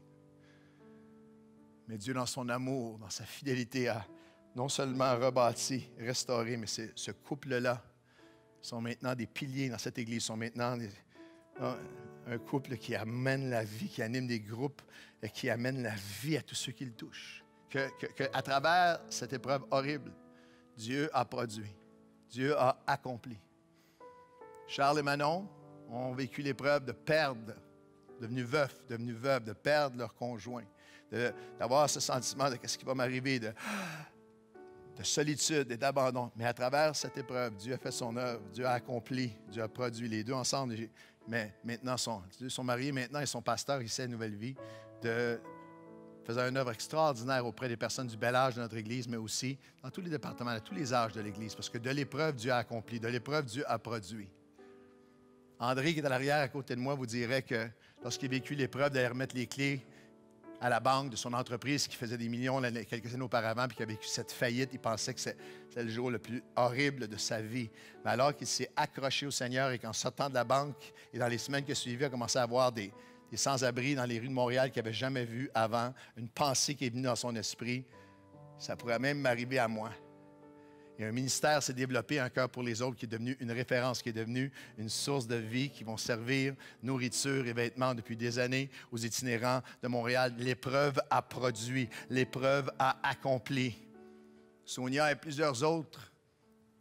Mais Dieu, dans son amour, dans sa fidélité, a non seulement rebâti, restauré, mais ce couple-là sont maintenant des piliers dans cette Église, sont maintenant un couple qui amène la vie, qui anime des groupes et qui amène la vie à tous ceux qui le touchent. À travers cette épreuve horrible, Dieu a produit, Dieu a accompli. Charles et Manon ont vécu l'épreuve de perdre, devenus veufs, de perdre leur conjoint, d'avoir ce sentiment de qu'est-ce qui va m'arriver, de solitude et d'abandon. Mais à travers cette épreuve, Dieu a fait son œuvre, Dieu a accompli, Dieu a produit les deux ensemble. Mais maintenant, ils sont mariés maintenant et son pasteur ici à Nouvelle Vie faisait une œuvre extraordinaire auprès des personnes du bel âge de notre Église, mais aussi dans tous les départements, à tous les âges de l'Église, parce que de l'épreuve, Dieu a accompli, de l'épreuve, Dieu a produit. André, qui est à l'arrière à côté de moi, vous dirait que lorsqu'il a vécu l'épreuve d'aller remettre les clés à la banque de son entreprise qui faisait des millions quelques années auparavant, puis qui a vécu cette faillite, il pensait que c'était le jour le plus horrible de sa vie. Mais alors qu'il s'est accroché au Seigneur et qu'en sortant de la banque et dans les semaines qui suivaient, il a commencé à avoir des sans-abri dans les rues de Montréal qu'il n'avait jamais vu avant, une pensée qui est venue dans son esprit, ça pourrait même m'arriver à moi. Et un ministère s'est développé, un cœur pour les autres, qui est devenu une référence, qui est devenu une source de vie, qui vont servir nourriture et vêtements depuis des années aux itinérants de Montréal. L'épreuve a produit, l'épreuve a accompli. Sonia et plusieurs autres,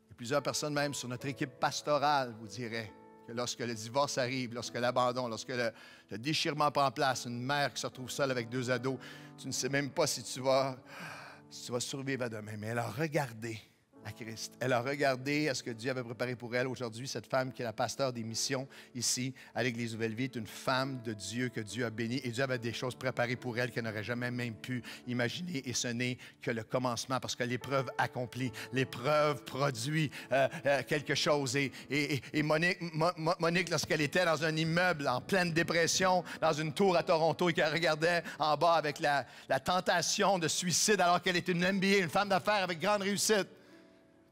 et plusieurs personnes même sur notre équipe pastorale, vous diraient que lorsque le divorce arrive, lorsque l'abandon, lorsque le déchirement prend place, une mère qui se retrouve seule avec 2 ados, tu ne sais même pas si tu vas survivre à demain. Mais elle a regardé à Christ. Elle a regardé à ce que Dieu avait préparé pour elle. Aujourd'hui, cette femme qui est la pasteur des missions ici à l'Église Nouvelle-Vie est une femme de Dieu que Dieu a bénie. Et Dieu avait des choses préparées pour elle qu'elle n'aurait jamais même pu imaginer. Et ce n'est que le commencement parce que l'épreuve accomplit, l'épreuve produit quelque chose. Et Monique, lorsqu'elle était dans un immeuble en pleine dépression, dans une tour à Toronto et qu'elle regardait en bas avec la tentation de suicide alors qu'elle était une MBA, une femme d'affaires avec grande réussite,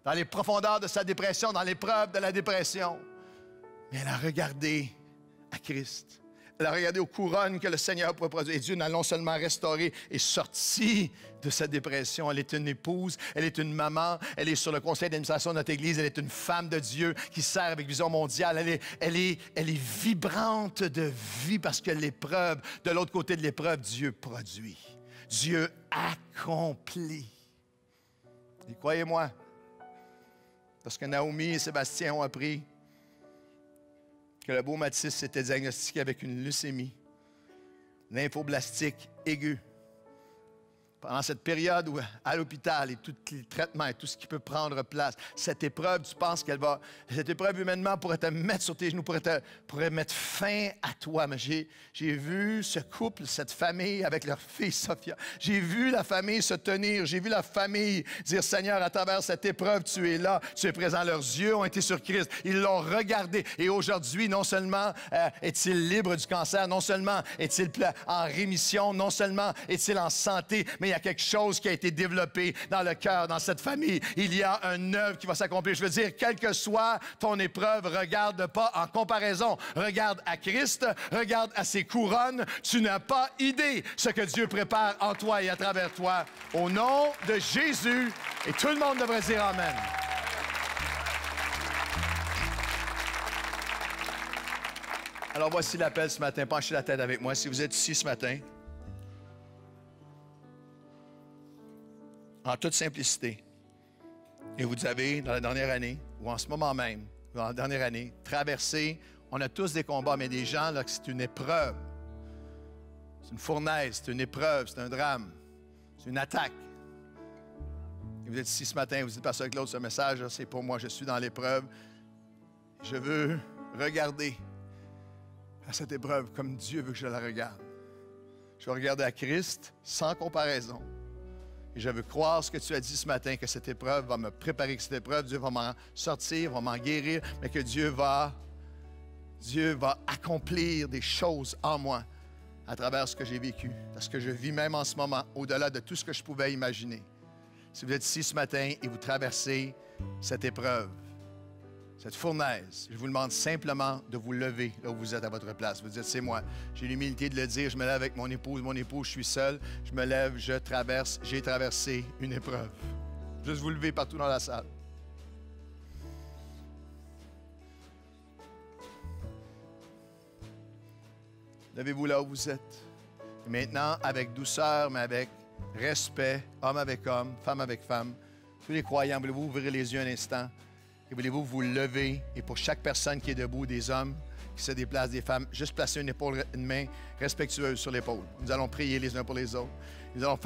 dans les profondeurs de sa dépression, dans l'épreuve de la dépression. Mais elle a regardé à Christ. Elle a regardé aux couronnes que le Seigneur pourrait produire. Et Dieu n'a non seulement restauré et sorti de sa dépression. Elle est une épouse, elle est une maman, elle est sur le conseil d'administration de notre Église, elle est une femme de Dieu qui sert avec Vision mondiale. Elle est vibrante de vie parce que l'épreuve, de l'autre côté de l'épreuve, Dieu produit. Dieu accomplit. Et croyez-moi, lorsque Naomi et Sébastien ont appris que le beau Mathis s'était diagnostiqué avec une leucémie lymphoblastique aiguë, pendant cette période où, à l'hôpital et tous les traitements et tout ce qui peut prendre place, cette épreuve, tu penses cette épreuve humainement pourrait te mettre sur tes genoux, pourrait mettre fin à toi. Mais j'ai vu ce couple, cette famille avec leur fille Sophia. J'ai vu la famille se tenir. J'ai vu la famille dire, Seigneur, à travers cette épreuve, tu es là, tu es présent. Leurs yeux ont été sur Christ. Ils l'ont regardé. Et aujourd'hui, non seulement est-il libre du cancer, non seulement est-il en rémission, non seulement est-il en santé, mais il y a quelque chose qui a été développé dans le cœur, dans cette famille. Il y a un œuvre qui va s'accomplir. Je veux dire, quelle que soit ton épreuve, regarde pas en comparaison. Regarde à Christ, regarde à ses couronnes. Tu n'as pas idée ce que Dieu prépare en toi et à travers toi. Au nom de Jésus, et tout le monde devrait dire Amen. Alors voici l'appel ce matin. Penchez la tête avec moi. Si vous êtes ici ce matin, en toute simplicité, et vous avez, dans la dernière année, ou en ce moment même, ou dans la dernière année, traversé, on a tous des combats, mais des gens, là, que c'est une épreuve. C'est une fournaise, c'est une épreuve, c'est un drame, c'est une attaque. Et vous êtes ici ce matin, vous dites, Pasteur Claude, ce message, là, c'est pour moi, je suis dans l'épreuve. Je veux regarder à cette épreuve comme Dieu veut que je la regarde. Je vais regarder à Christ sans comparaison. Et je veux croire ce que tu as dit ce matin, que cette épreuve va me préparer, que cette épreuve, Dieu va m'en sortir, va m'en guérir, mais que Dieu va accomplir des choses en moi à travers ce que j'ai vécu, parce que je vis même en ce moment, au-delà de tout ce que je pouvais imaginer. Si vous êtes ici ce matin et vous traversez cette épreuve, cette fournaise, je vous demande simplement de vous lever là où vous êtes à votre place. Vous dites, c'est moi. J'ai l'humilité de le dire. Je me lève avec mon épouse, je suis seul. Je me lève, je traverse. J'ai traversé une épreuve. Juste vous lever partout dans la salle. Levez-vous là où vous êtes. Et maintenant, avec douceur, mais avec respect, homme avec homme, femme avec femme, tous les croyants, voulez-vous ouvrir les yeux un instant? Et voulez-vous vous lever? Et pour chaque personne qui est debout, des hommes qui se déplacent, des femmes, juste placer une main respectueuse sur l'épaule. Nous allons prier les uns pour les autres. Nous allons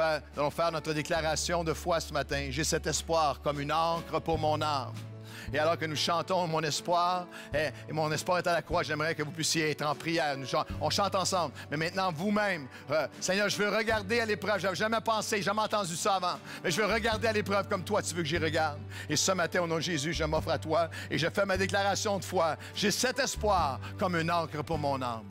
faire notre déclaration de foi ce matin. J'ai cet espoir comme une ancre pour mon âme. Et alors que nous chantons mon espoir, et mon espoir est à la croix, j'aimerais que vous puissiez être en prière. On chante ensemble. Mais maintenant, vous-même, Seigneur, je veux regarder à l'épreuve. Je n'avais jamais pensé, jamais entendu ça avant. Mais je veux regarder à l'épreuve comme toi, tu veux que j'y regarde. Et ce matin, au nom de Jésus, je m'offre à toi et je fais ma déclaration de foi. J'ai cet espoir comme une ancre pour mon âme.